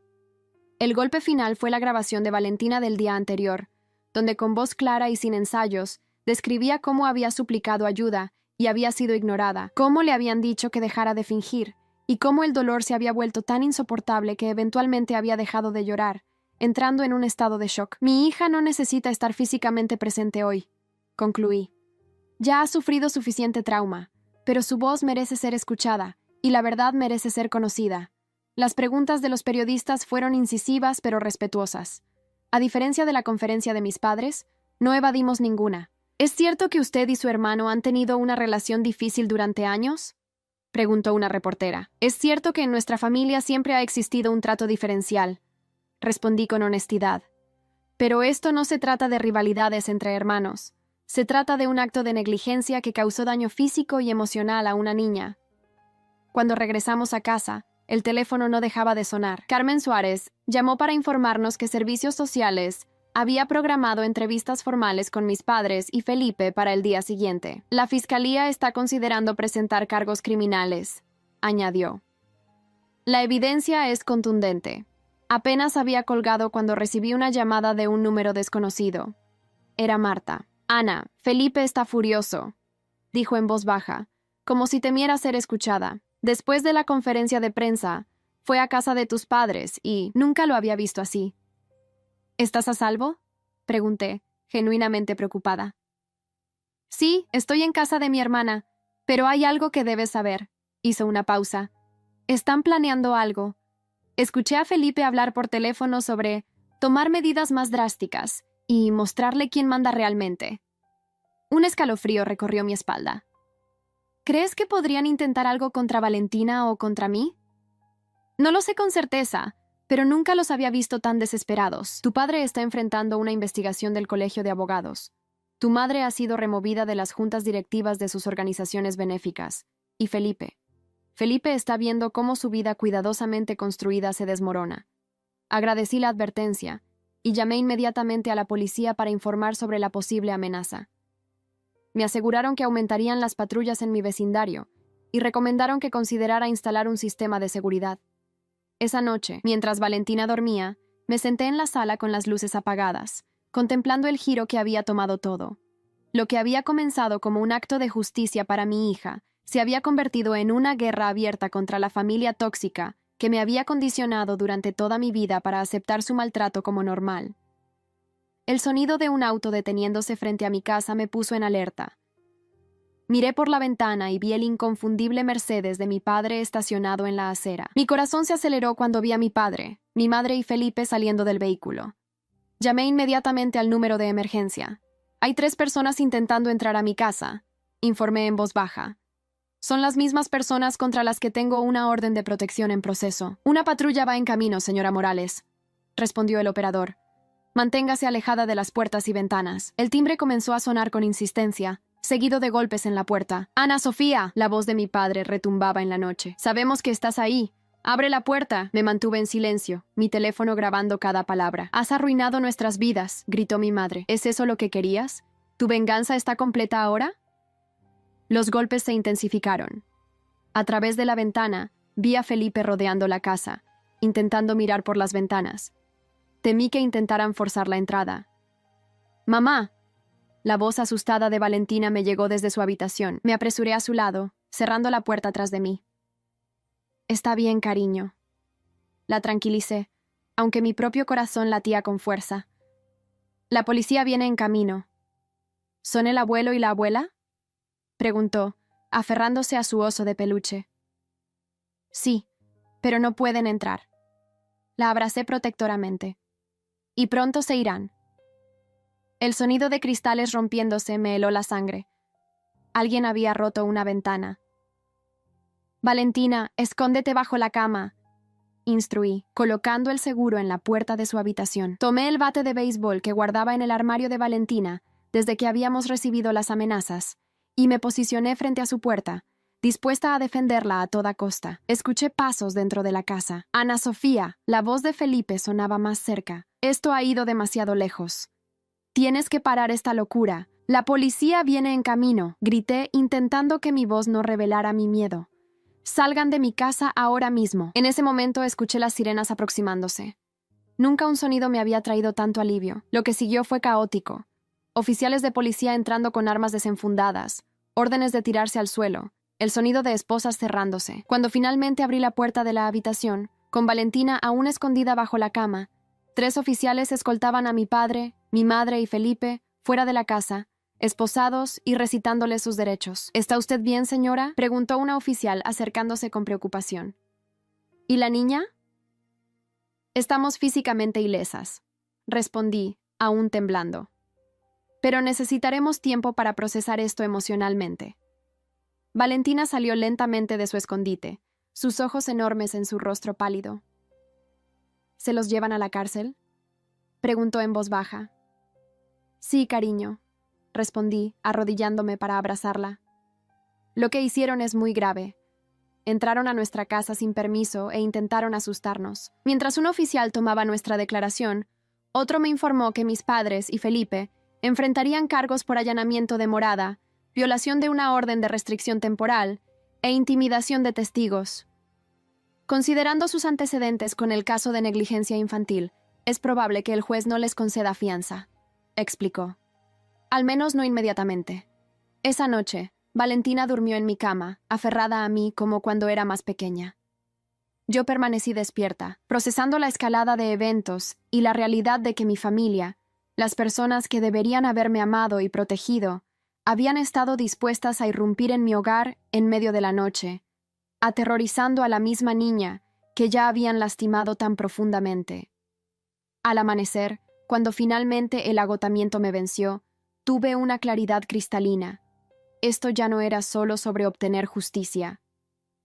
El golpe final fue la grabación de Valentina del día anterior, donde con voz clara y sin ensayos, describía cómo había suplicado ayuda y había sido ignorada, cómo le habían dicho que dejara de fingir, y cómo el dolor se había vuelto tan insoportable que eventualmente había dejado de llorar, entrando en un estado de shock. Mi hija no necesita estar físicamente presente hoy, concluí. Ya ha sufrido suficiente trauma, pero su voz merece ser escuchada, y la verdad merece ser conocida. Las preguntas de los periodistas fueron incisivas pero respetuosas. A diferencia de la conferencia de mis padres, no evadimos ninguna. ¿Es cierto que usted y su hermano han tenido una relación difícil durante años?, preguntó una reportera. Es cierto que en nuestra familia siempre ha existido un trato diferencial, respondí con honestidad. Pero esto no se trata de rivalidades entre hermanos. Se trata de un acto de negligencia que causó daño físico y emocional a una niña. Cuando regresamos a casa, el teléfono no dejaba de sonar. Carmen Suárez llamó para informarnos que Servicios Sociales había programado entrevistas formales con mis padres y Felipe para el día siguiente. La fiscalía está considerando presentar cargos criminales, añadió. La evidencia es contundente. Apenas había colgado cuando recibí una llamada de un número desconocido. Era Marta. Ana, Felipe está furioso, dijo en voz baja, como si temiera ser escuchada. Después de la conferencia de prensa, fue a casa de tus padres y nunca lo había visto así. ¿Estás a salvo?, pregunté, genuinamente preocupada. Sí, estoy en casa de mi hermana, pero hay algo que debes saber. Hizo una pausa. Están planeando algo. Escuché a Felipe hablar por teléfono sobre tomar medidas más drásticas y mostrarle quién manda realmente. Un escalofrío recorrió mi espalda. ¿Crees que podrían intentar algo contra Valentina o contra mí? No lo sé con certeza, pero nunca los había visto tan desesperados. Tu padre está enfrentando una investigación del Colegio de Abogados. Tu madre ha sido removida de las juntas directivas de sus organizaciones benéficas. Y Felipe está viendo cómo su vida cuidadosamente construida se desmorona. Agradecí la advertencia y llamé inmediatamente a la policía para informar sobre la posible amenaza. Me aseguraron que aumentarían las patrullas en mi vecindario y recomendaron que considerara instalar un sistema de seguridad. Esa noche, mientras Valentina dormía, me senté en la sala con las luces apagadas, contemplando el giro que había tomado todo. Lo que había comenzado como un acto de justicia para mi hija se había convertido en una guerra abierta contra la familia tóxica que me había condicionado durante toda mi vida para aceptar su maltrato como normal. El sonido de un auto deteniéndose frente a mi casa me puso en alerta. Miré por la ventana y vi el inconfundible Mercedes de mi padre estacionado en la acera. Mi corazón se aceleró cuando vi a mi padre, mi madre y Felipe saliendo del vehículo. Llamé inmediatamente al número de emergencia. Hay 3 personas intentando entrar a mi casa, informé en voz baja. Son las mismas personas contra las que tengo una orden de protección en proceso. Una patrulla va en camino, señora Morales, respondió el operador. Manténgase alejada de las puertas y ventanas. El timbre comenzó a sonar con insistencia, seguido de golpes en la puerta. «Ana Sofía», la voz de mi padre retumbaba en la noche. «Sabemos que estás ahí. Abre la puerta». Me mantuve en silencio, mi teléfono grabando cada palabra. «Has arruinado nuestras vidas», gritó mi madre. «¿Es eso lo que querías? ¿Tu venganza está completa ahora?» Los golpes se intensificaron. A través de la ventana, vi a Felipe rodeando la casa, intentando mirar por las ventanas. Temí que intentaran forzar la entrada. «¡Mamá!». La voz asustada de Valentina me llegó desde su habitación. Me apresuré a su lado, cerrando la puerta tras de mí. «Está bien, cariño». La tranquilicé, aunque mi propio corazón latía con fuerza. «La policía viene en camino». «¿Son el abuelo y la abuela?», preguntó, aferrándose a su oso de peluche. «Sí, pero no pueden entrar». La abracé protectoramente. «Y pronto se irán». El sonido de cristales rompiéndose me heló la sangre. Alguien había roto una ventana. «Valentina, escóndete bajo la cama», instruí, colocando el seguro en la puerta de su habitación. Tomé el bate de béisbol que guardaba en el armario de Valentina desde que habíamos recibido las amenazas, y me posicioné frente a su puerta, dispuesta a defenderla a toda costa. Escuché pasos dentro de la casa. «Ana Sofía», la voz de Felipe sonaba más cerca. «Esto ha ido demasiado lejos. Tienes que parar esta locura. La policía viene en camino», grité, intentando que mi voz no revelara mi miedo. «Salgan de mi casa ahora mismo». En ese momento escuché las sirenas aproximándose. Nunca un sonido me había traído tanto alivio. Lo que siguió fue caótico. Oficiales de policía entrando con armas desenfundadas, órdenes de tirarse al suelo, el sonido de esposas cerrándose. Cuando finalmente abrí la puerta de la habitación, con Valentina aún escondida bajo la cama, 3 oficiales escoltaban a mi padre, mi madre y Felipe fuera de la casa, esposados y recitándoles sus derechos. «¿Está usted bien, señora?», preguntó una oficial acercándose con preocupación. «¿Y la niña?». «Estamos físicamente ilesas», respondí, aún temblando. «Pero necesitaremos tiempo para procesar esto emocionalmente». Valentina salió lentamente de su escondite, sus ojos enormes en su rostro pálido. «¿Se los llevan a la cárcel?», preguntó en voz baja. «Sí, cariño», respondí, arrodillándome para abrazarla. «Lo que hicieron es muy grave. Entraron a nuestra casa sin permiso e intentaron asustarnos. Mientras un oficial tomaba nuestra declaración, otro me informó que mis padres y Felipe enfrentarían cargos por allanamiento de morada, violación de una orden de restricción temporal e intimidación de testigos». Considerando sus antecedentes con el caso de negligencia infantil, es probable que el juez no les conceda fianza, explicó. Al menos no inmediatamente. Esa noche, Valentina durmió en mi cama, aferrada a mí como cuando era más pequeña. Yo permanecí despierta, procesando la escalada de eventos y la realidad de que mi familia, las personas que deberían haberme amado y protegido, habían estado dispuestas a irrumpir en mi hogar en medio de la noche, aterrorizando a la misma niña que ya habían lastimado tan profundamente. Al amanecer, cuando finalmente el agotamiento me venció, tuve una claridad cristalina. Esto ya no era solo sobre obtener justicia.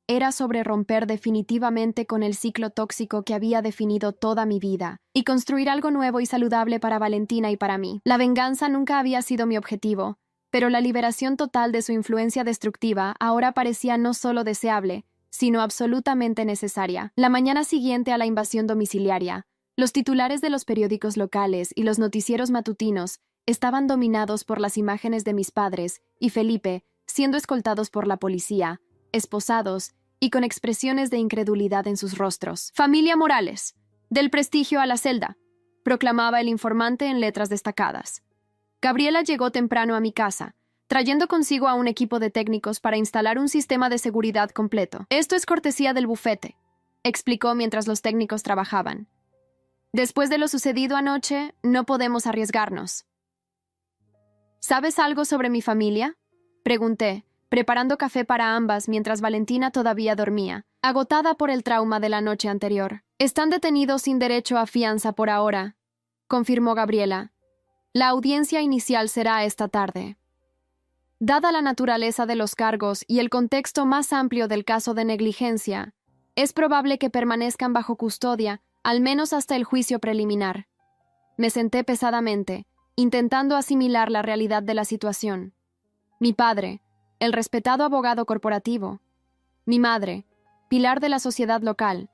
Era sobre romper definitivamente con el ciclo tóxico que había definido toda mi vida y construir algo nuevo y saludable para Valentina y para mí. La venganza nunca había sido mi objetivo, pero la liberación total de su influencia destructiva ahora parecía no solo deseable, sino absolutamente necesaria. La mañana siguiente a la invasión domiciliaria, los titulares de los periódicos locales y los noticieros matutinos estaban dominados por las imágenes de mis padres y Felipe siendo escoltados por la policía, esposados y con expresiones de incredulidad en sus rostros. «Familia Morales, del prestigio a la celda», proclamaba el informante en letras destacadas. Gabriela llegó temprano a mi casa, trayendo consigo a un equipo de técnicos para instalar un sistema de seguridad completo. «Esto es cortesía del bufete», explicó mientras los técnicos trabajaban. «Después de lo sucedido anoche, no podemos arriesgarnos». «¿Sabes algo sobre mi familia?», pregunté, preparando café para ambas mientras Valentina todavía dormía, agotada por el trauma de la noche anterior. «Están detenidos sin derecho a fianza por ahora», confirmó Gabriela. «La audiencia inicial será esta tarde». Dada la naturaleza de los cargos y el contexto más amplio del caso de negligencia, es probable que permanezcan bajo custodia, al menos hasta el juicio preliminar. Me senté pesadamente, intentando asimilar la realidad de la situación. Mi padre, el respetado abogado corporativo, mi madre, pilar de la sociedad local,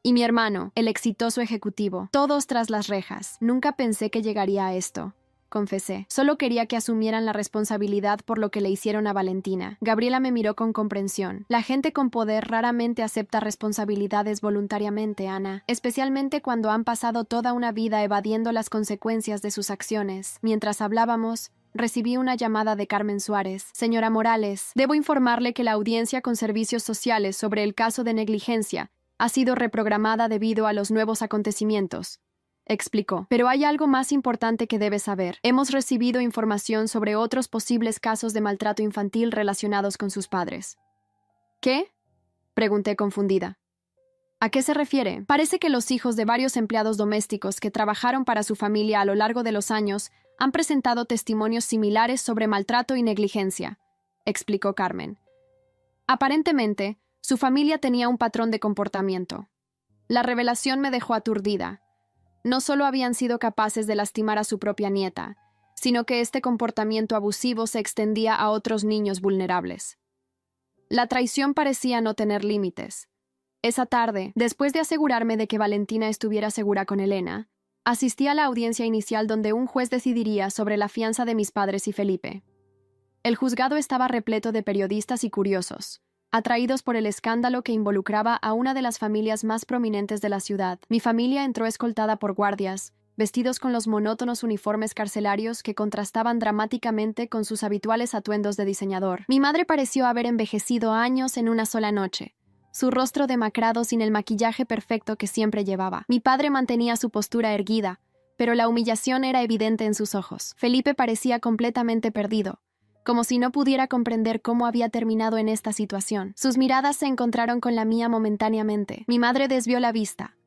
y mi hermano, el exitoso ejecutivo, todos tras las rejas. Nunca pensé que llegaría a esto, confesé. Solo quería que asumieran la responsabilidad por lo que le hicieron a Valentina. Gabriela me miró con comprensión. La gente con poder raramente acepta responsabilidades voluntariamente, Ana, especialmente cuando han pasado toda una vida evadiendo las consecuencias de sus acciones. Mientras hablábamos, recibí una llamada de Carmen Suárez. «Señora Morales, debo informarle que la audiencia con servicios sociales sobre el caso de negligencia ha sido reprogramada debido a los nuevos acontecimientos», explicó. «Pero hay algo más importante que debe saber. Hemos recibido información sobre otros posibles casos de maltrato infantil relacionados con sus padres». «¿Qué?», pregunté confundida. «¿A qué se refiere?» «Parece que los hijos de varios empleados domésticos que trabajaron para su familia a lo largo de los años han presentado testimonios similares sobre maltrato y negligencia», explicó Carmen. «Aparentemente, su familia tenía un patrón de comportamiento. La revelación me dejó aturdida. No solo habían sido capaces de lastimar a su propia nieta, sino que este comportamiento abusivo se extendía a otros niños vulnerables. La traición parecía no tener límites. Esa tarde, después de asegurarme de que Valentina estuviera segura con Elena, asistí a la audiencia inicial donde un juez decidiría sobre la fianza de mis padres y Felipe. El juzgado estaba repleto de periodistas y curiosos, atraídos por el escándalo que involucraba a una de las familias más prominentes de la ciudad. Mi familia entró escoltada por guardias, vestidos con los monótonos uniformes carcelarios que contrastaban dramáticamente con sus habituales atuendos de diseñador. Mi madre pareció haber envejecido años en una sola noche, su rostro demacrado sin el maquillaje perfecto que siempre llevaba. Mi padre mantenía su postura erguida, pero la humillación era evidente en sus ojos. Felipe parecía completamente perdido, como si no pudiera comprender cómo había terminado en esta situación. Sus miradas se encontraron con la mía momentáneamente. Mi madre desvió la vista.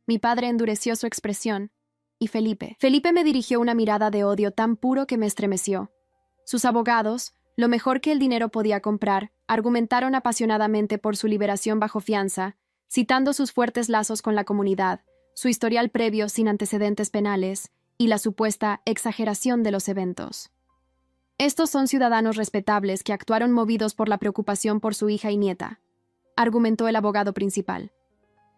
Mi padre endureció su expresión. Y Felipe me dirigió una mirada de odio tan puro que me estremeció. Sus abogados, lo mejor que el dinero podía comprar, argumentaron apasionadamente por su liberación bajo fianza, citando sus fuertes lazos con la comunidad, su historial previo sin antecedentes penales y la supuesta exageración de los eventos. «Estos son ciudadanos respetables que actuaron movidos por la preocupación por su hija y nieta», argumentó el abogado principal.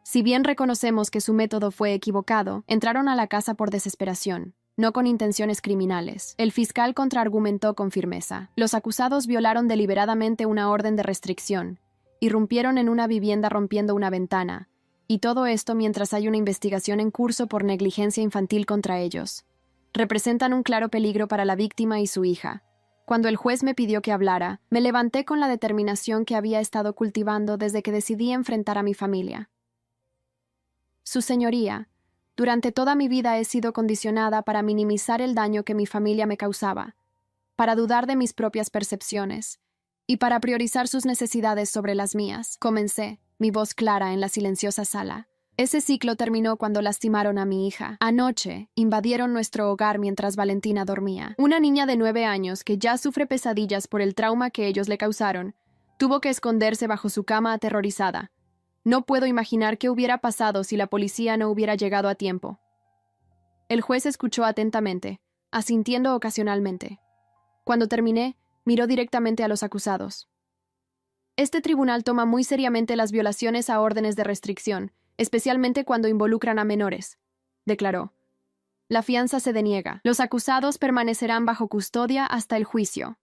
«Si bien reconocemos que su método fue equivocado, entraron a la casa por desesperación, no con intenciones criminales». El fiscal contraargumentó con firmeza. «Los acusados violaron deliberadamente una orden de restricción, irrumpieron en una vivienda rompiendo una ventana, y todo esto mientras hay una investigación en curso por negligencia infantil contra ellos. Representan un claro peligro para la víctima y su hija. Cuando el juez me pidió que hablara, me levanté con la determinación que había estado cultivando desde que decidí enfrentar a mi familia. Su señoría, durante toda mi vida he sido condicionada para minimizar el daño que mi familia me causaba, para dudar de mis propias percepciones y para priorizar sus necesidades sobre las mías. Comencé, mi voz clara en la silenciosa sala. Ese ciclo terminó cuando lastimaron a mi hija. Anoche, invadieron nuestro hogar mientras Valentina dormía. Una niña de 9 años que ya sufre pesadillas por el trauma que ellos le causaron, tuvo que esconderse bajo su cama aterrorizada. No puedo imaginar qué hubiera pasado si la policía no hubiera llegado a tiempo. El juez escuchó atentamente, asintiendo ocasionalmente. Cuando terminé, miró directamente a los acusados. Este tribunal toma muy seriamente las violaciones a órdenes de restricción, especialmente cuando involucran a menores, declaró. La fianza se deniega. Los acusados permanecerán bajo custodia hasta el juicio.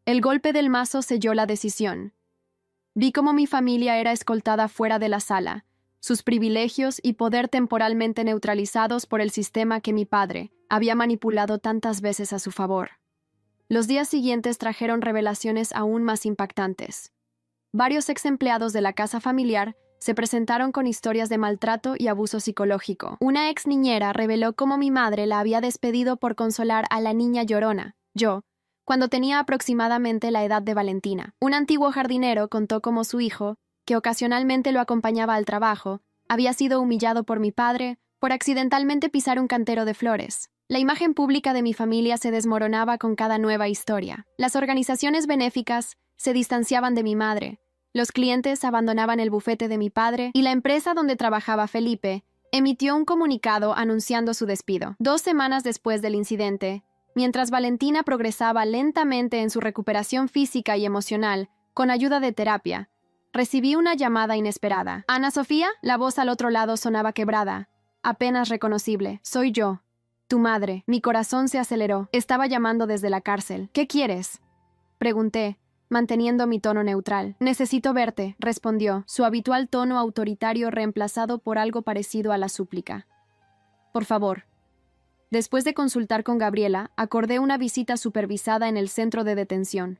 El golpe del mazo selló la decisión. Vi cómo mi familia era escoltada fuera de la sala, sus privilegios y poder temporalmente neutralizados por el sistema que mi padre había manipulado tantas veces a su favor. Los días siguientes trajeron revelaciones aún más impactantes. Varios ex empleados de la casa familiar se presentaron con historias de maltrato y abuso psicológico. Una ex niñera reveló cómo mi madre la había despedido por consolar a la niña llorona, yo, cuando tenía aproximadamente la edad de Valentina. Un antiguo jardinero contó cómo su hijo, que ocasionalmente lo acompañaba al trabajo, había sido humillado por mi padre por accidentalmente pisar un cantero de flores. La imagen pública de mi familia se desmoronaba con cada nueva historia. Las organizaciones benéficas se distanciaban de mi madre. Los clientes abandonaban el bufete de mi padre y la empresa donde trabajaba Felipe emitió un comunicado anunciando su despido. 2 semanas después del incidente, mientras Valentina progresaba lentamente en su recuperación física y emocional con ayuda de terapia, recibí una llamada inesperada. «Ana Sofía», la voz al otro lado sonaba quebrada, apenas reconocible. «Soy yo, tu madre». Mi corazón se aceleró. Estaba llamando desde la cárcel. «¿Qué quieres?», pregunté, manteniendo mi tono neutral. «Necesito verte», respondió, su habitual tono autoritario reemplazado por algo parecido a la súplica. «Por favor». Después de consultar con Gabriela, acordé una visita supervisada en el centro de detención.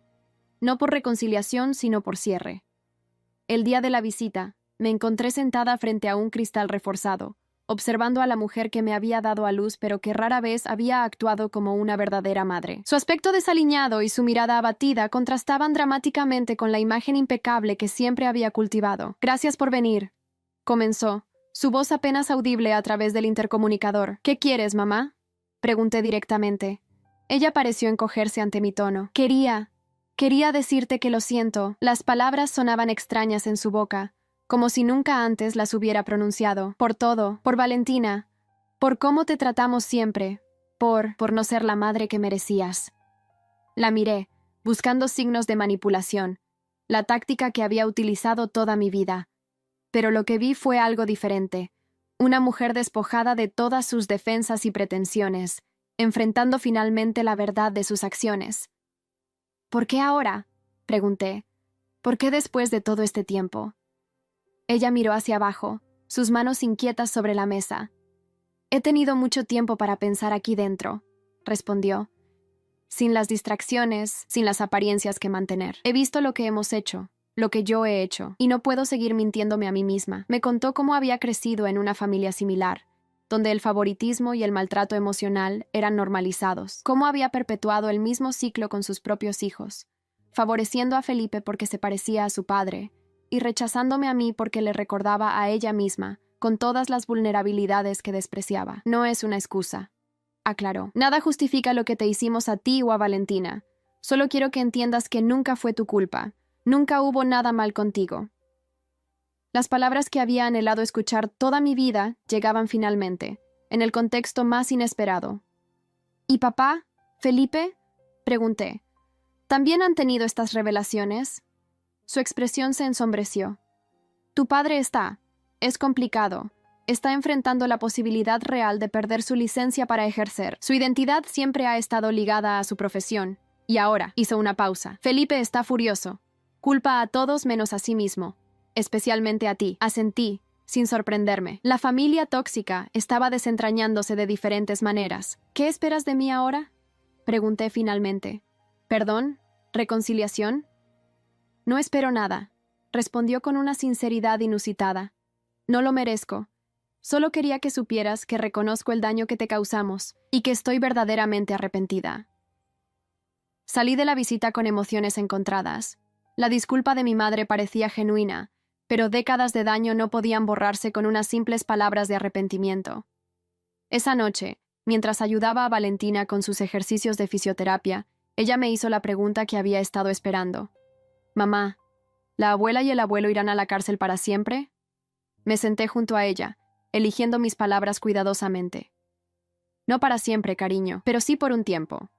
No por reconciliación, sino por cierre. El día de la visita, me encontré sentada frente a un cristal reforzado, observando a la mujer que me había dado a luz pero que rara vez había actuado como una verdadera madre. Su aspecto desaliñado y su mirada abatida contrastaban dramáticamente con la imagen impecable que siempre había cultivado. «Gracias por venir», comenzó, su voz apenas audible a través del intercomunicador. «¿Qué quieres, mamá?», pregunté directamente. Ella pareció encogerse ante mi tono. Quería decirte que lo siento». Las palabras sonaban extrañas en su boca, como si nunca antes las hubiera pronunciado. «Por todo, por Valentina, por cómo te tratamos siempre, por no ser la madre que merecías». La miré, buscando signos de manipulación, la táctica que había utilizado toda mi vida. Pero lo que vi fue algo diferente. Una mujer despojada de todas sus defensas y pretensiones, enfrentando finalmente la verdad de sus acciones. «¿Por qué ahora?», pregunté. «¿Por qué después de todo este tiempo?». Ella miró hacia abajo, sus manos inquietas sobre la mesa. «He tenido mucho tiempo para pensar aquí dentro», respondió. «Sin las distracciones, sin las apariencias que mantener. He visto lo que hemos hecho, lo que yo he hecho, y no puedo seguir mintiéndome a mí misma». Me contó cómo había crecido en una familia similar, donde el favoritismo y el maltrato emocional eran normalizados. Cómo había perpetuado el mismo ciclo con sus propios hijos, favoreciendo a Felipe porque se parecía a su padre, y rechazándome a mí porque le recordaba a ella misma, con todas las vulnerabilidades que despreciaba. «No es una excusa», aclaró. «Nada justifica lo que te hicimos a ti o a Valentina. Solo quiero que entiendas que nunca fue tu culpa. Nunca hubo nada mal contigo». Las palabras que había anhelado escuchar toda mi vida llegaban finalmente, en el contexto más inesperado. «¿Y papá? ¿Felipe?», pregunté. «¿También han tenido estas revelaciones?». Su expresión se ensombreció. «Tu padre es complicado. Está enfrentando la posibilidad real de perder su licencia para ejercer. Su identidad siempre ha estado ligada a su profesión. Y ahora», hizo una pausa. «Felipe está furioso. Culpa a todos menos a sí mismo, especialmente a ti. Asentí, sin sorprenderme. La familia tóxica estaba desentrañándose de diferentes maneras. ¿Qué esperas de mí ahora? Pregunté finalmente. ¿Perdón? ¿Reconciliación? No espero nada, respondió con una sinceridad inusitada. No lo merezco. Solo quería que supieras que reconozco el daño que te causamos y que estoy verdaderamente arrepentida. Salí de la visita con emociones encontradas. La disculpa de mi madre parecía genuina, pero décadas de daño no podían borrarse con unas simples palabras de arrepentimiento. Esa noche, mientras ayudaba a Valentina con sus ejercicios de fisioterapia, ella me hizo la pregunta que había estado esperando. «Mamá, ¿la abuela y el abuelo irán a la cárcel para siempre?» Me senté junto a ella, eligiendo mis palabras cuidadosamente. «No para siempre, cariño, pero sí por un tiempo.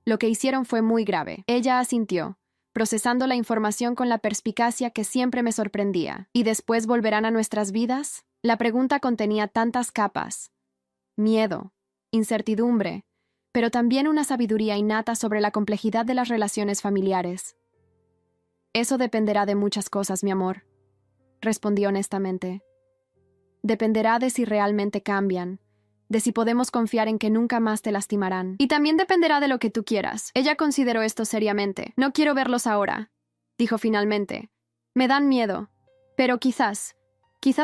Lo que hicieron fue muy grave». Ella asintió, procesando la información con la perspicacia que siempre me sorprendía. «¿Y después volverán a nuestras vidas?» La pregunta contenía tantas capas. Miedo, incertidumbre, pero también una sabiduría innata sobre la complejidad de las relaciones familiares. «Eso dependerá de muchas cosas, mi amor», respondí honestamente. «Dependerá de si realmente cambian, de si podemos confiar en que nunca más te lastimarán. Y también dependerá de lo que tú quieras». Ella consideró esto seriamente. «No quiero verlos ahora», dijo finalmente. «Me dan miedo. Pero quizás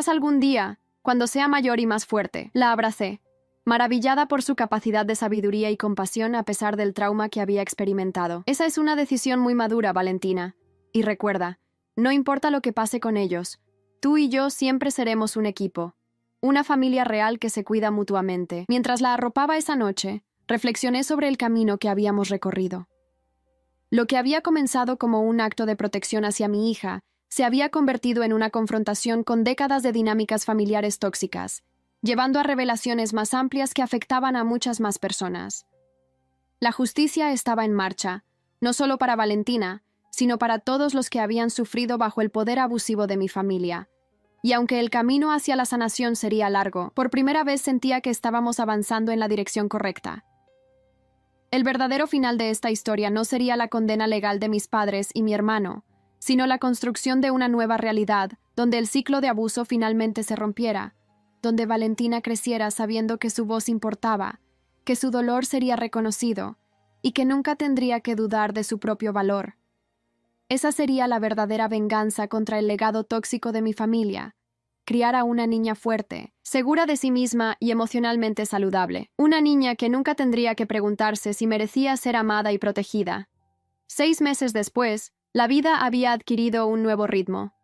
algún día, cuando sea mayor y más fuerte». La abracé, maravillada por su capacidad de sabiduría y compasión a pesar del trauma que había experimentado. «Esa es una decisión muy madura, Valentina. Y recuerda, no importa lo que pase con ellos, tú y yo siempre seremos un equipo. Una familia real que se cuida mutuamente». Mientras la arropaba esa noche, reflexioné sobre el camino que habíamos recorrido. Lo que había comenzado como un acto de protección hacia mi hija se había convertido en una confrontación con décadas de dinámicas familiares tóxicas, llevando a revelaciones más amplias que afectaban a muchas más personas. La justicia estaba en marcha, no solo para Valentina, sino para todos los que habían sufrido bajo el poder abusivo de mi familia. Y aunque el camino hacia la sanación sería largo, por primera vez sentía que estábamos avanzando en la dirección correcta. El verdadero final de esta historia no sería la condena legal de mis padres y mi hermano, sino la construcción de una nueva realidad, donde el ciclo de abuso finalmente se rompiera, donde Valentina creciera sabiendo que su voz importaba, que su dolor sería reconocido, y que nunca tendría que dudar de su propio valor. Esa sería la verdadera venganza contra el legado tóxico de mi familia: criar a una niña fuerte, segura de sí misma y emocionalmente saludable. Una niña que nunca tendría que preguntarse si merecía ser amada y protegida. 6 meses después, la vida había adquirido un nuevo ritmo.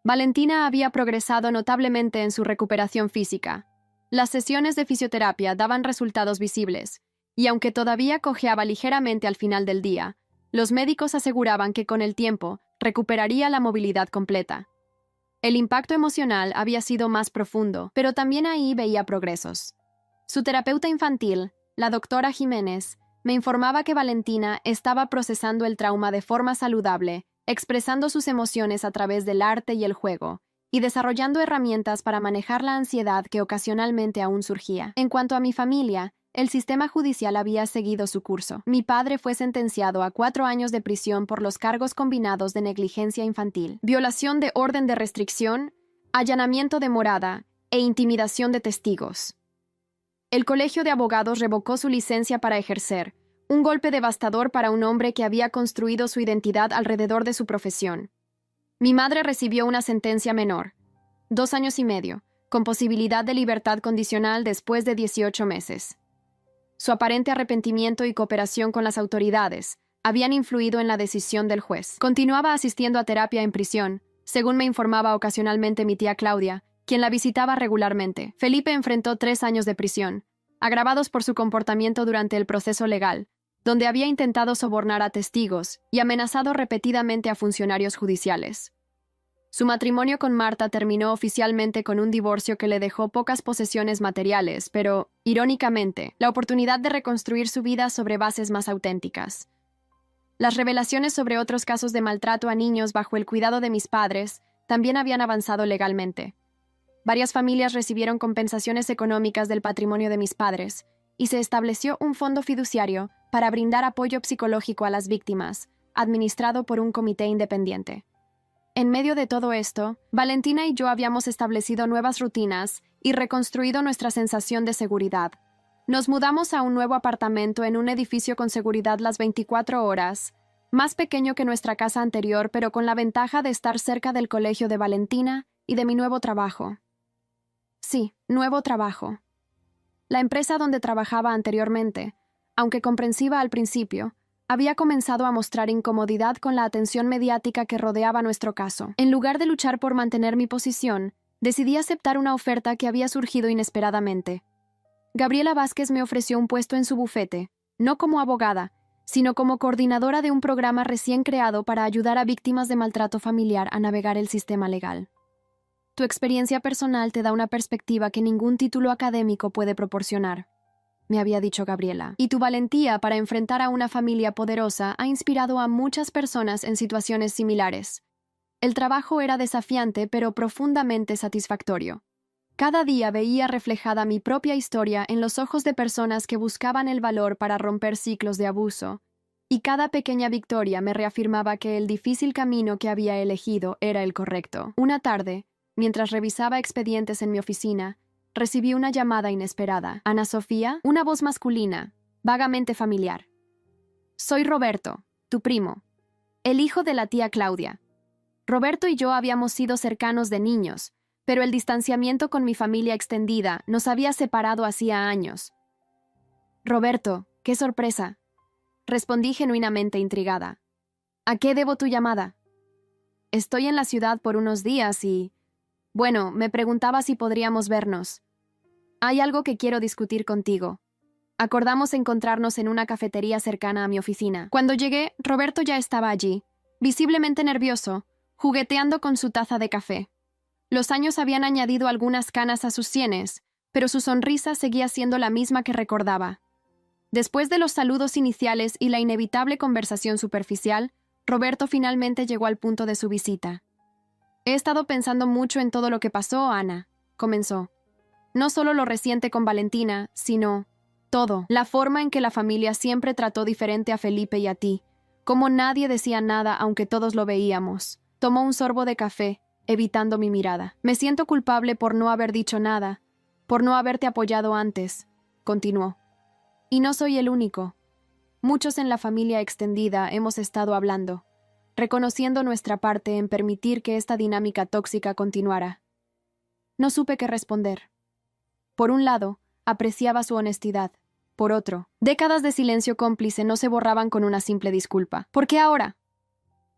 Valentina había progresado notablemente en su recuperación física. Las sesiones de fisioterapia daban resultados visibles, y aunque todavía cojeaba ligeramente al final del día, los médicos aseguraban que con el tiempo recuperaría la movilidad completa. El impacto emocional había sido más profundo, pero también ahí veía progresos. Su terapeuta infantil, la doctora Jiménez, me informaba que Valentina estaba procesando el trauma de forma saludable, expresando sus emociones a través del arte y el juego, y desarrollando herramientas para manejar la ansiedad que ocasionalmente aún surgía. En cuanto a mi familia, el sistema judicial había seguido su curso. Mi padre fue sentenciado a 4 años de prisión por los cargos combinados de negligencia infantil, violación de orden de restricción, allanamiento de morada e intimidación de testigos. El Colegio de Abogados revocó su licencia para ejercer, un golpe devastador para un hombre que había construido su identidad alrededor de su profesión. Mi madre recibió una sentencia menor, 2 años y medio, con posibilidad de libertad condicional después de 18 meses. Su aparente arrepentimiento y cooperación con las autoridades habían influido en la decisión del juez. Continuaba asistiendo a terapia en prisión, según me informaba ocasionalmente mi tía Claudia, quien la visitaba regularmente. Felipe enfrentó 3 años de prisión, agravados por su comportamiento durante el proceso legal, donde había intentado sobornar a testigos y amenazado repetidamente a funcionarios judiciales. Su matrimonio con Marta terminó oficialmente con un divorcio que le dejó pocas posesiones materiales, pero, irónicamente, la oportunidad de reconstruir su vida sobre bases más auténticas. Las revelaciones sobre otros casos de maltrato a niños bajo el cuidado de mis padres también habían avanzado legalmente. Varias familias recibieron compensaciones económicas del patrimonio de mis padres, y se estableció un fondo fiduciario para brindar apoyo psicológico a las víctimas, administrado por un comité independiente. En medio de todo esto, Valentina y yo habíamos establecido nuevas rutinas y reconstruido nuestra sensación de seguridad. Nos mudamos a un nuevo apartamento en un edificio con seguridad las 24 horas, más pequeño que nuestra casa anterior, pero con la ventaja de estar cerca del colegio de Valentina y de mi nuevo trabajo. Sí, nuevo trabajo. La empresa donde trabajaba anteriormente, aunque comprensiva al principio, había comenzado a mostrar incomodidad con la atención mediática que rodeaba nuestro caso. En lugar de luchar por mantener mi posición, decidí aceptar una oferta que había surgido inesperadamente. Gabriela Vázquez me ofreció un puesto en su bufete, no como abogada, sino como coordinadora de un programa recién creado para ayudar a víctimas de maltrato familiar a navegar el sistema legal. Tu experiencia personal te da una perspectiva que ningún título académico puede proporcionar, me había dicho Gabriela, y tu valentía para enfrentar a una familia poderosa ha inspirado a muchas personas en situaciones similares. El trabajo era desafiante, pero profundamente satisfactorio. Cada día veía reflejada mi propia historia en los ojos de personas que buscaban el valor para romper ciclos de abuso, y cada pequeña victoria me reafirmaba que el difícil camino que había elegido era el correcto. Una tarde, mientras revisaba expedientes en mi oficina, recibí una llamada inesperada. Ana Sofía, una voz masculina, vagamente familiar. Soy Roberto, tu primo, el hijo de la tía Claudia. Roberto y yo habíamos sido cercanos de niños, pero el distanciamiento con mi familia extendida nos había separado hacía años. Roberto, qué sorpresa, respondí genuinamente intrigada. ¿A qué debo tu llamada? Estoy en la ciudad por unos días y... Bueno, me preguntaba si podríamos vernos. Hay algo que quiero discutir contigo. Acordamos encontrarnos en una cafetería cercana a mi oficina. Cuando llegué, Roberto ya estaba allí, visiblemente nervioso, jugueteando con su taza de café. Los años habían añadido algunas canas a sus sienes, pero su sonrisa seguía siendo la misma que recordaba. Después de los saludos iniciales y la inevitable conversación superficial, Roberto finalmente llegó al punto de su visita. He estado pensando mucho en todo lo que pasó, Ana, comenzó. No solo lo reciente con Valentina, sino todo. La forma en que la familia siempre trató diferente a Felipe y a ti. Cómo nadie decía nada aunque todos lo veíamos. Tomó un sorbo de café, evitando mi mirada. Me siento culpable por no haber dicho nada, por no haberte apoyado antes, continuó. Y no soy el único. Muchos en la familia extendida hemos estado hablando, reconociendo nuestra parte en permitir que esta dinámica tóxica continuara. No supe qué responder. Por un lado, apreciaba su honestidad. Por otro, décadas de silencio cómplice no se borraban con una simple disculpa. ¿Por qué ahora?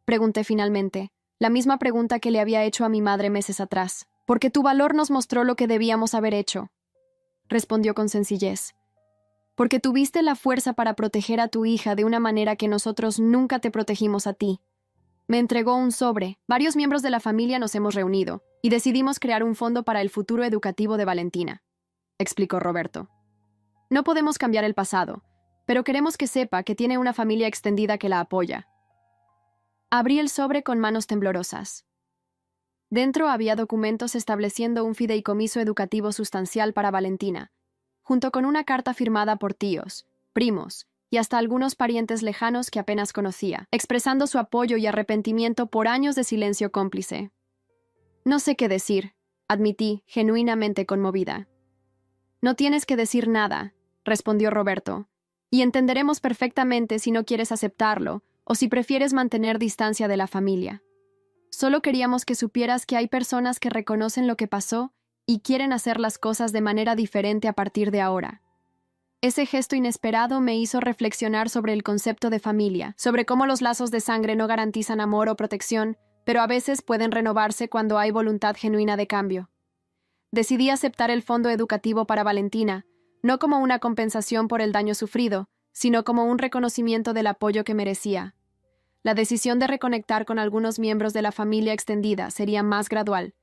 Pregunté finalmente, la misma pregunta que le había hecho a mi madre meses atrás. Porque tu valor nos mostró lo que debíamos haber hecho, respondió con sencillez. Porque tuviste la fuerza para proteger a tu hija de una manera que nosotros nunca te protegimos a ti. Me entregó un sobre. Varios miembros de la familia nos hemos reunido y decidimos crear un fondo para el futuro educativo de Valentina, explicó Roberto. No podemos cambiar el pasado, pero queremos que sepa que tiene una familia extendida que la apoya. Abrí el sobre con manos temblorosas. Dentro había documentos estableciendo un fideicomiso educativo sustancial para Valentina, junto con una carta firmada por tíos, primos y hasta algunos parientes lejanos que apenas conocía, expresando su apoyo y arrepentimiento por años de silencio cómplice. No sé qué decir, admití, genuinamente conmovida. No tienes que decir nada, respondió Roberto, y entenderemos perfectamente si no quieres aceptarlo o si prefieres mantener distancia de la familia. Solo queríamos que supieras que hay personas que reconocen lo que pasó y quieren hacer las cosas de manera diferente a partir de ahora. Ese gesto inesperado me hizo reflexionar sobre el concepto de familia, sobre cómo los lazos de sangre no garantizan amor o protección, pero a veces pueden renovarse cuando hay voluntad genuina de cambio. Decidí aceptar el fondo educativo para Valentina, no como una compensación por el daño sufrido, sino como un reconocimiento del apoyo que merecía. La decisión de reconectar con algunos miembros de la familia extendida sería más gradual,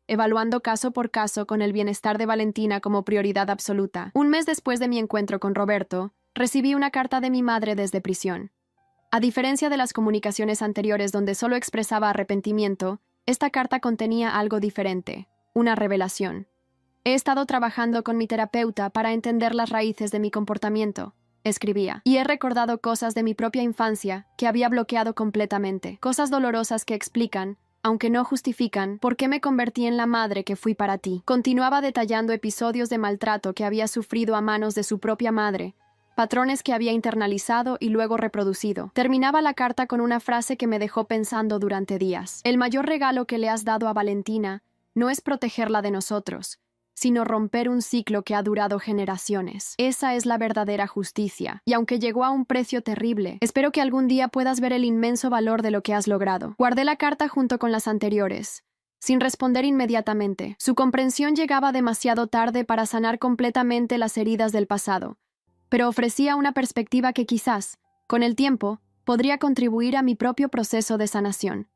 evaluando caso por caso con el bienestar de Valentina como prioridad absoluta. Un mes después de mi encuentro con Roberto, recibí una carta de mi madre desde prisión. A diferencia de las comunicaciones anteriores donde solo expresaba arrepentimiento, esta carta contenía algo diferente, una revelación. He estado trabajando con mi terapeuta para entender las raíces de mi comportamiento, escribía, y he recordado cosas de mi propia infancia que había bloqueado completamente, cosas dolorosas que explican, aunque no justifican, por qué me convertí en la madre que fui para ti. Continuaba detallando episodios de maltrato que había sufrido a manos de su propia madre, patrones que había internalizado y luego reproducido. Terminaba la carta con una frase que me dejó pensando durante días. El mayor regalo que le has dado a Valentina no es protegerla de nosotros, sino romper un ciclo que ha durado generaciones. Esa es la verdadera justicia, y aunque llegó a un precio terrible, espero que algún día puedas ver el inmenso valor de lo que has logrado. Guardé la carta junto con las anteriores, sin responder inmediatamente. Su comprensión llegaba demasiado tarde para sanar completamente las heridas del pasado, pero ofrecía una perspectiva que quizás, con el tiempo, podría contribuir a mi propio proceso de sanación.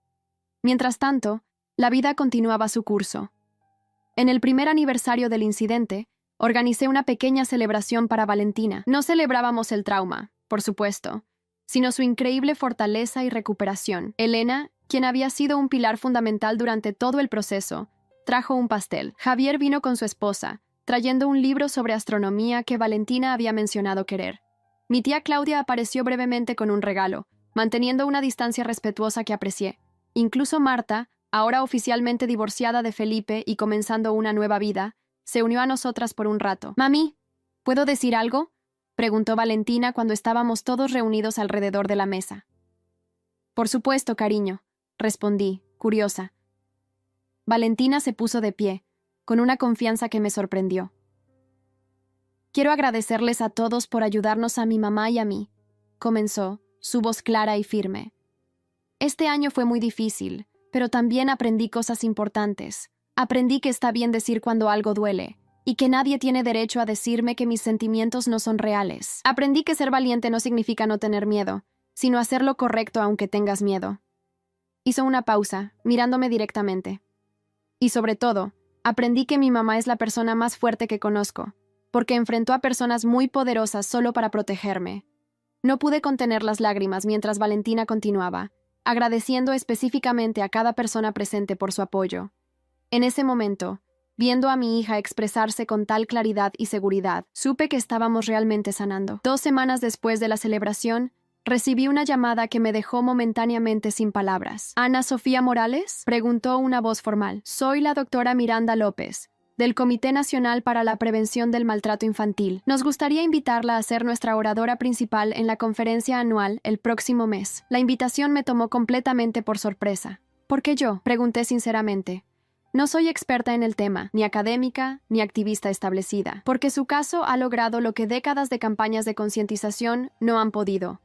Mientras tanto, la vida continuaba su curso. En el primer aniversario del incidente, organicé una pequeña celebración para Valentina. No celebrábamos el trauma, por supuesto, sino su increíble fortaleza y recuperación. Elena, quien había sido un pilar fundamental durante todo el proceso, trajo un pastel. Javier vino con su esposa, trayendo un libro sobre astronomía que Valentina había mencionado querer. Mi tía Claudia apareció brevemente con un regalo, manteniendo una distancia respetuosa que aprecié. Incluso Marta, ahora oficialmente divorciada de Felipe y comenzando una nueva vida, se unió a nosotras por un rato. «Mami, ¿puedo decir algo?», preguntó Valentina cuando estábamos todos reunidos alrededor de la mesa. «Por supuesto, cariño», respondí, curiosa. Valentina se puso de pie, con una confianza que me sorprendió. «Quiero agradecerles a todos por ayudarnos a mi mamá y a mí», comenzó, su voz clara y firme. «Este año fue muy difícil, pero también aprendí cosas importantes. Aprendí que está bien decir cuando algo duele, y que nadie tiene derecho a decirme que mis sentimientos no son reales. Aprendí que ser valiente no significa no tener miedo, sino hacer lo correcto aunque tengas miedo». Hizo una pausa, mirándome directamente. «Y sobre todo, aprendí que mi mamá es la persona más fuerte que conozco, porque enfrentó a personas muy poderosas solo para protegerme». No pude contener las lágrimas mientras Valentina continuaba, agradeciendo específicamente a cada persona presente por su apoyo. En ese momento, viendo a mi hija expresarse con tal claridad y seguridad, supe que estábamos realmente sanando. 2 semanas después de la celebración, recibí una llamada que me dejó momentáneamente sin palabras. «¿Ana Sofía Morales?», preguntó una voz formal. «Soy la doctora Miranda López, del Comité Nacional para la Prevención del Maltrato Infantil. Nos gustaría invitarla a ser nuestra oradora principal en la conferencia anual el próximo mes». La invitación me tomó completamente por sorpresa. «¿Por qué yo?», pregunté sinceramente. No soy experta en el tema, ni académica, ni activista establecida, porque su caso ha logrado lo que décadas de campañas de concientización no han podido: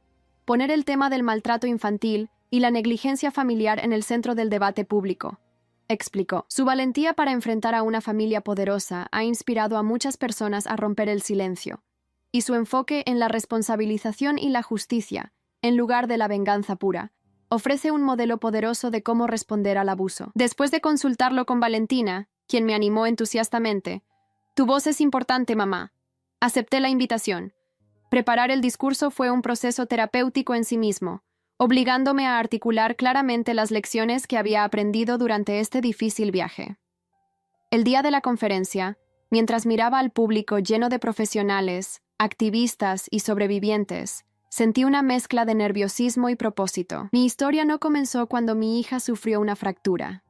poner el tema del maltrato infantil y la negligencia familiar en el centro del debate público, explicó. Su valentía para enfrentar a una familia poderosa ha inspirado a muchas personas a romper el silencio, y su enfoque en la responsabilización y la justicia, en lugar de la venganza pura, ofrece un modelo poderoso de cómo responder al abuso. Después de consultarlo con Valentina, quien me animó entusiastamente: «Tu voz es importante, mamá». Acepté la invitación. Preparar el discurso fue un proceso terapéutico en sí mismo, obligándome a articular claramente las lecciones que había aprendido durante este difícil viaje. El día de la conferencia, mientras miraba al público lleno de profesionales, activistas y sobrevivientes, sentí una mezcla de nerviosismo y propósito. Mi historia no comenzó cuando mi hija sufrió una fractura.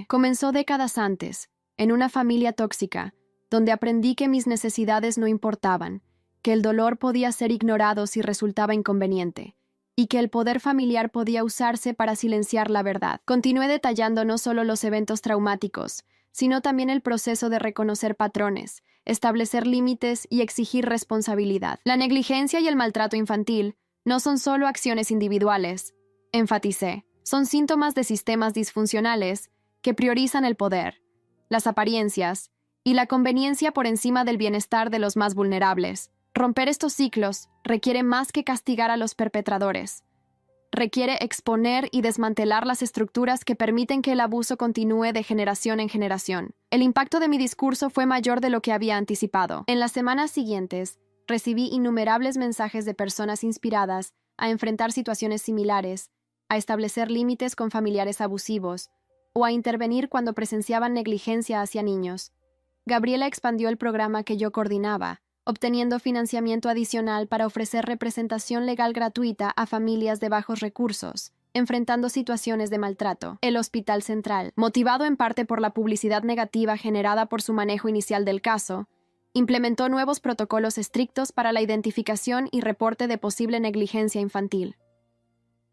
Comenzó décadas antes, en una familia tóxica, donde aprendí que mis necesidades no importaban, que el dolor podía ser ignorado si resultaba inconveniente, y que el poder familiar podía usarse para silenciar la verdad. Continué detallando no solo los eventos traumáticos, sino también el proceso de reconocer patrones, establecer límites y exigir responsabilidad. La negligencia y el maltrato infantil no son solo acciones individuales, enfaticé, son síntomas de sistemas disfuncionales que priorizan el poder, las apariencias y la conveniencia por encima del bienestar de los más vulnerables. Romper estos ciclos requiere más que castigar a los perpetradores. Requiere exponer y desmantelar las estructuras que permiten que el abuso continúe de generación en generación. El impacto de mi discurso fue mayor de lo que había anticipado. En las semanas siguientes, recibí innumerables mensajes de personas inspiradas a enfrentar situaciones similares, a establecer límites con familiares abusivos o a intervenir cuando presenciaban negligencia hacia niños. Gabriela expandió el programa que yo coordinaba, obteniendo financiamiento adicional para ofrecer representación legal gratuita a familias de bajos recursos, enfrentando situaciones de maltrato. El Hospital Central, motivado en parte por la publicidad negativa generada por su manejo inicial del caso, implementó nuevos protocolos estrictos para la identificación y reporte de posible negligencia infantil.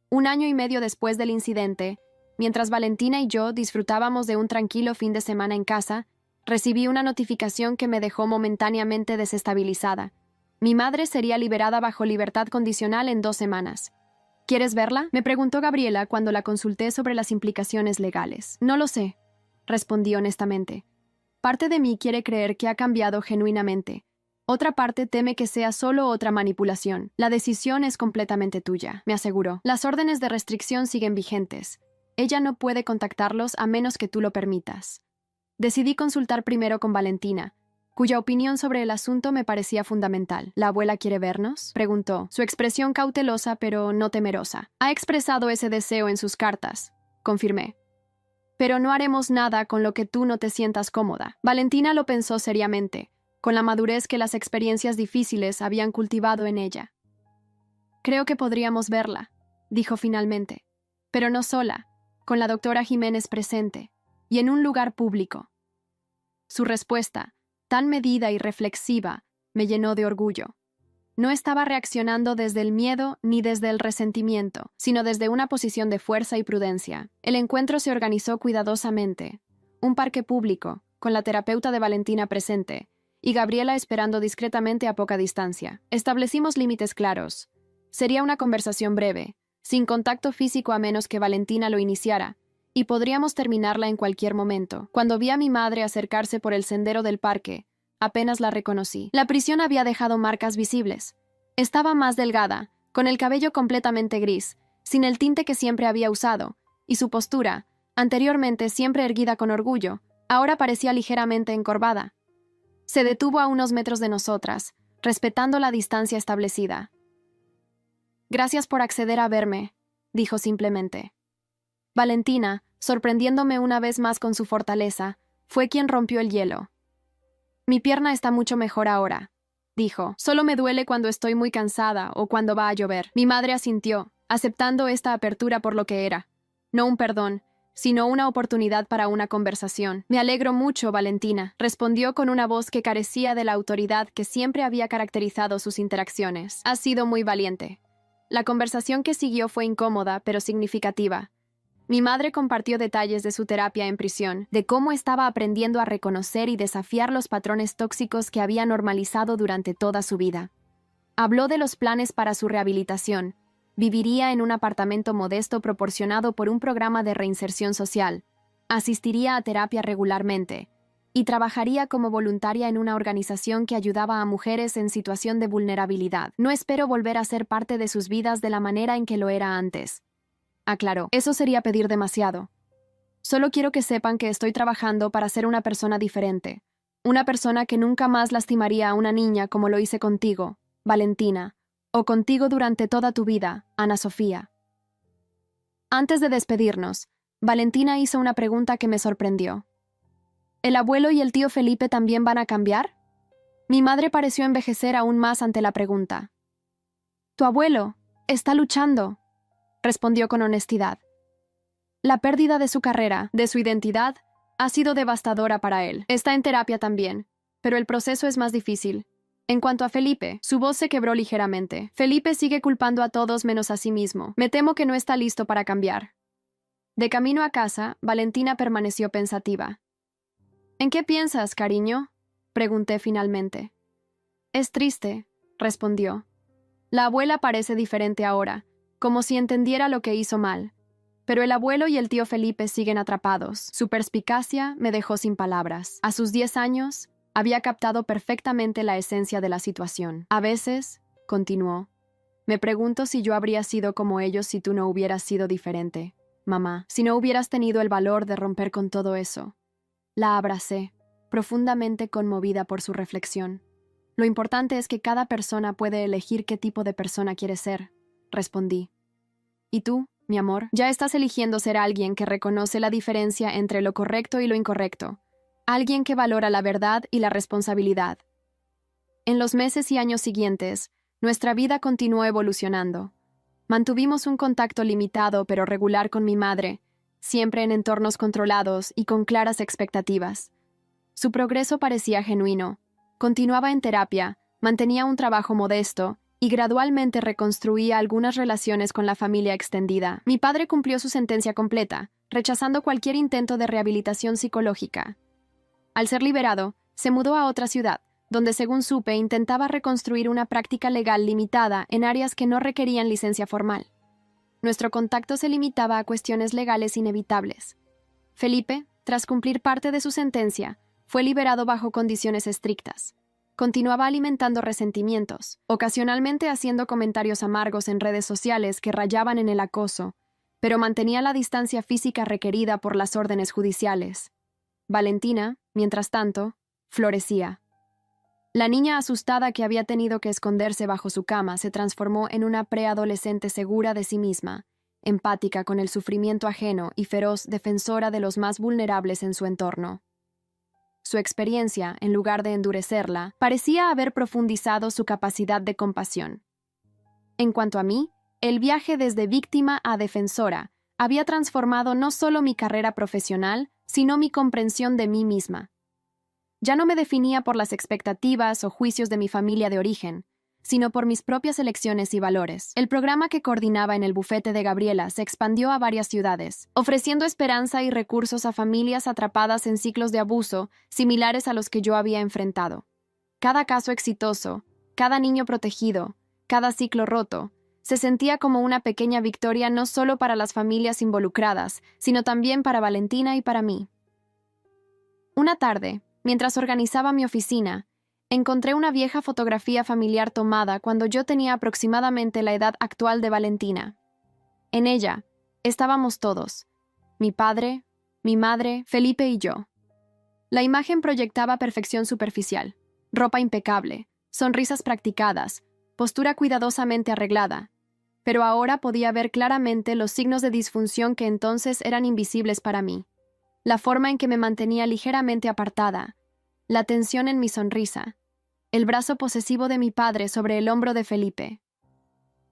1 año y medio después del incidente, mientras Valentina y yo disfrutábamos de un tranquilo fin de semana en casa, recibí una notificación que me dejó momentáneamente desestabilizada. Mi madre sería liberada bajo libertad condicional en 2 semanas. ¿Quieres verla?, me preguntó Gabriela cuando la consulté sobre las implicaciones legales. No lo sé, respondí honestamente. Parte de mí quiere creer que ha cambiado genuinamente. Otra parte teme que sea solo otra manipulación. La decisión es completamente tuya, me aseguró. Las órdenes de restricción siguen vigentes. Ella no puede contactarlos a menos que tú lo permitas. Decidí consultar primero con Valentina, cuya opinión sobre el asunto me parecía fundamental. ¿La abuela quiere vernos?, preguntó, su expresión cautelosa pero no temerosa. Ha expresado ese deseo en sus cartas, confirmé. Pero no haremos nada con lo que tú no te sientas cómoda. Valentina lo pensó seriamente, con la madurez que las experiencias difíciles habían cultivado en ella. Creo que podríamos verla, dijo finalmente, pero no sola, con la doctora Jiménez presente, y en un lugar público. Su respuesta, tan medida y reflexiva, me llenó de orgullo. No estaba reaccionando desde el miedo ni desde el resentimiento, sino desde una posición de fuerza y prudencia. El encuentro se organizó cuidadosamente. Un parque público, con la terapeuta de Valentina presente, y Gabriela esperando discretamente a poca distancia. Establecimos límites claros. Sería una conversación breve, sin contacto físico a menos que Valentina lo iniciara, y podríamos terminarla en cualquier momento. Cuando vi a mi madre acercarse por el sendero del parque, apenas la reconocí. La prisión había dejado marcas visibles. Estaba más delgada, con el cabello completamente gris, sin el tinte que siempre había usado, y su postura, anteriormente siempre erguida con orgullo, ahora parecía ligeramente encorvada. Se detuvo a unos metros de nosotras, respetando la distancia establecida. «Gracias por acceder a verme», dijo simplemente. Valentina, sorprendiéndome una vez más con su fortaleza, fue quien rompió el hielo. «Mi pierna está mucho mejor ahora», dijo. «Solo me duele cuando estoy muy cansada o cuando va a llover». Mi madre asintió, aceptando esta apertura por lo que era. No un perdón, sino una oportunidad para una conversación. «Me alegro mucho, Valentina», respondió con una voz que carecía de la autoridad que siempre había caracterizado sus interacciones. «Has sido muy valiente». La conversación que siguió fue incómoda, pero significativa. Mi madre compartió detalles de su terapia en prisión, de cómo estaba aprendiendo a reconocer y desafiar los patrones tóxicos que había normalizado durante toda su vida. Habló de los planes para su rehabilitación. Viviría en un apartamento modesto proporcionado por un programa de reinserción social. Asistiría a terapia regularmente. Y trabajaría como voluntaria en una organización que ayudaba a mujeres en situación de vulnerabilidad. No espero volver a ser parte de sus vidas de la manera en que lo era antes. Aclaró. Eso sería pedir demasiado. Solo quiero que sepan que estoy trabajando para ser una persona diferente. Una persona que nunca más lastimaría a una niña como lo hice contigo, Valentina, o contigo durante toda tu vida, Ana Sofía. Antes de despedirnos, Valentina hizo una pregunta que me sorprendió. ¿El abuelo y el tío Felipe también van a cambiar? Mi madre pareció envejecer aún más ante la pregunta. Tu abuelo está luchando, respondió con honestidad. La pérdida de su carrera, de su identidad, ha sido devastadora para él. Está en terapia también, pero el proceso es más difícil. En cuanto a Felipe, su voz se quebró ligeramente. Felipe sigue culpando a todos menos a sí mismo. Me temo que no está listo para cambiar. De camino a casa, Valentina permaneció pensativa. ¿En qué piensas, cariño?, pregunté finalmente. Es triste, respondió. La abuela parece diferente ahora, como si entendiera lo que hizo mal. Pero el abuelo y el tío Felipe siguen atrapados. Su perspicacia me dejó sin palabras. A sus 10 años, había captado perfectamente la esencia de la situación. A veces, continuó, me pregunto si yo habría sido como ellos si tú no hubieras sido diferente. Mamá, si no hubieras tenido el valor de romper con todo eso. La abracé, profundamente conmovida por su reflexión. Lo importante es que cada persona puede elegir qué tipo de persona quiere ser, respondí. ¿Y tú, mi amor? Ya estás eligiendo ser alguien que reconoce la diferencia entre lo correcto y lo incorrecto. Alguien que valora la verdad y la responsabilidad. En los meses y años siguientes, nuestra vida continuó evolucionando. Mantuvimos un contacto limitado pero regular con mi madre, siempre en entornos controlados y con claras expectativas. Su progreso parecía genuino. Continuaba en terapia, mantenía un trabajo modesto y gradualmente reconstruía algunas relaciones con la familia extendida. Mi padre cumplió su sentencia completa, rechazando cualquier intento de rehabilitación psicológica. Al ser liberado, se mudó a otra ciudad, donde, según supe, intentaba reconstruir una práctica legal limitada en áreas que no requerían licencia formal. Nuestro contacto se limitaba a cuestiones legales inevitables. Felipe, tras cumplir parte de su sentencia, fue liberado bajo condiciones estrictas. Continuaba alimentando resentimientos, ocasionalmente haciendo comentarios amargos en redes sociales que rayaban en el acoso, pero mantenía la distancia física requerida por las órdenes judiciales. Valentina, mientras tanto, florecía. La niña asustada que había tenido que esconderse bajo su cama se transformó en una preadolescente segura de sí misma, empática con el sufrimiento ajeno y feroz defensora de los más vulnerables en su entorno. Su experiencia, en lugar de endurecerla, parecía haber profundizado su capacidad de compasión. En cuanto a mí, el viaje desde víctima a defensora había transformado no solo mi carrera profesional, sino mi comprensión de mí misma. Ya no me definía por las expectativas o juicios de mi familia de origen, sino por mis propias elecciones y valores. El programa que coordinaba en el bufete de Gabriela se expandió a varias ciudades, ofreciendo esperanza y recursos a familias atrapadas en ciclos de abuso similares a los que yo había enfrentado. Cada caso exitoso, cada niño protegido, cada ciclo roto, se sentía como una pequeña victoria no solo para las familias involucradas, sino también para Valentina y para mí. Una tarde, mientras organizaba mi oficina, encontré una vieja fotografía familiar tomada cuando yo tenía aproximadamente la edad actual de Valentina. En ella, estábamos todos: mi padre, mi madre, Felipe y yo. La imagen proyectaba perfección superficial, ropa impecable, sonrisas practicadas, postura cuidadosamente arreglada, pero ahora podía ver claramente los signos de disfunción que entonces eran invisibles para mí. La forma en que me mantenía ligeramente apartada, la tensión en mi sonrisa, el brazo posesivo de mi padre sobre el hombro de Felipe.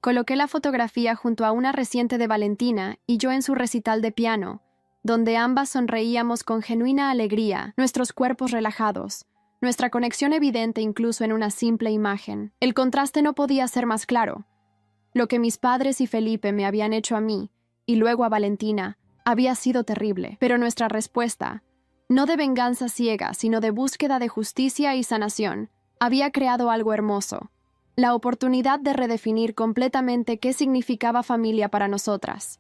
Coloqué la fotografía junto a una reciente de Valentina y yo en su recital de piano, donde ambas sonreíamos con genuina alegría, nuestros cuerpos relajados, nuestra conexión evidente incluso en una simple imagen. El contraste no podía ser más claro. Lo que mis padres y Felipe me habían hecho a mí, y luego a Valentina, había sido terrible, pero nuestra respuesta, no de venganza ciega, sino de búsqueda de justicia y sanación, había creado algo hermoso: la oportunidad de redefinir completamente qué significaba familia para nosotras.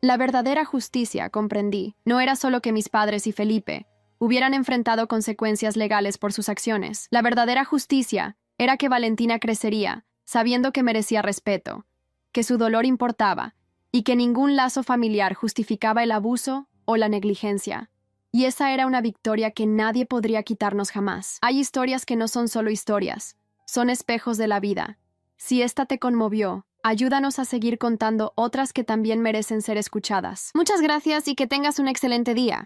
La verdadera justicia, comprendí, no era solo que mis padres y Felipe hubieran enfrentado consecuencias legales por sus acciones. La verdadera justicia era que Valentina crecería, sabiendo que merecía respeto, que su dolor importaba, y que ningún lazo familiar justificaba el abuso o la negligencia. Y esa era una victoria que nadie podría quitarnos jamás. Hay historias que no son solo historias, son espejos de la vida. Si esta te conmovió, ayúdanos a seguir contando otras que también merecen ser escuchadas. Muchas gracias y que tengas un excelente día.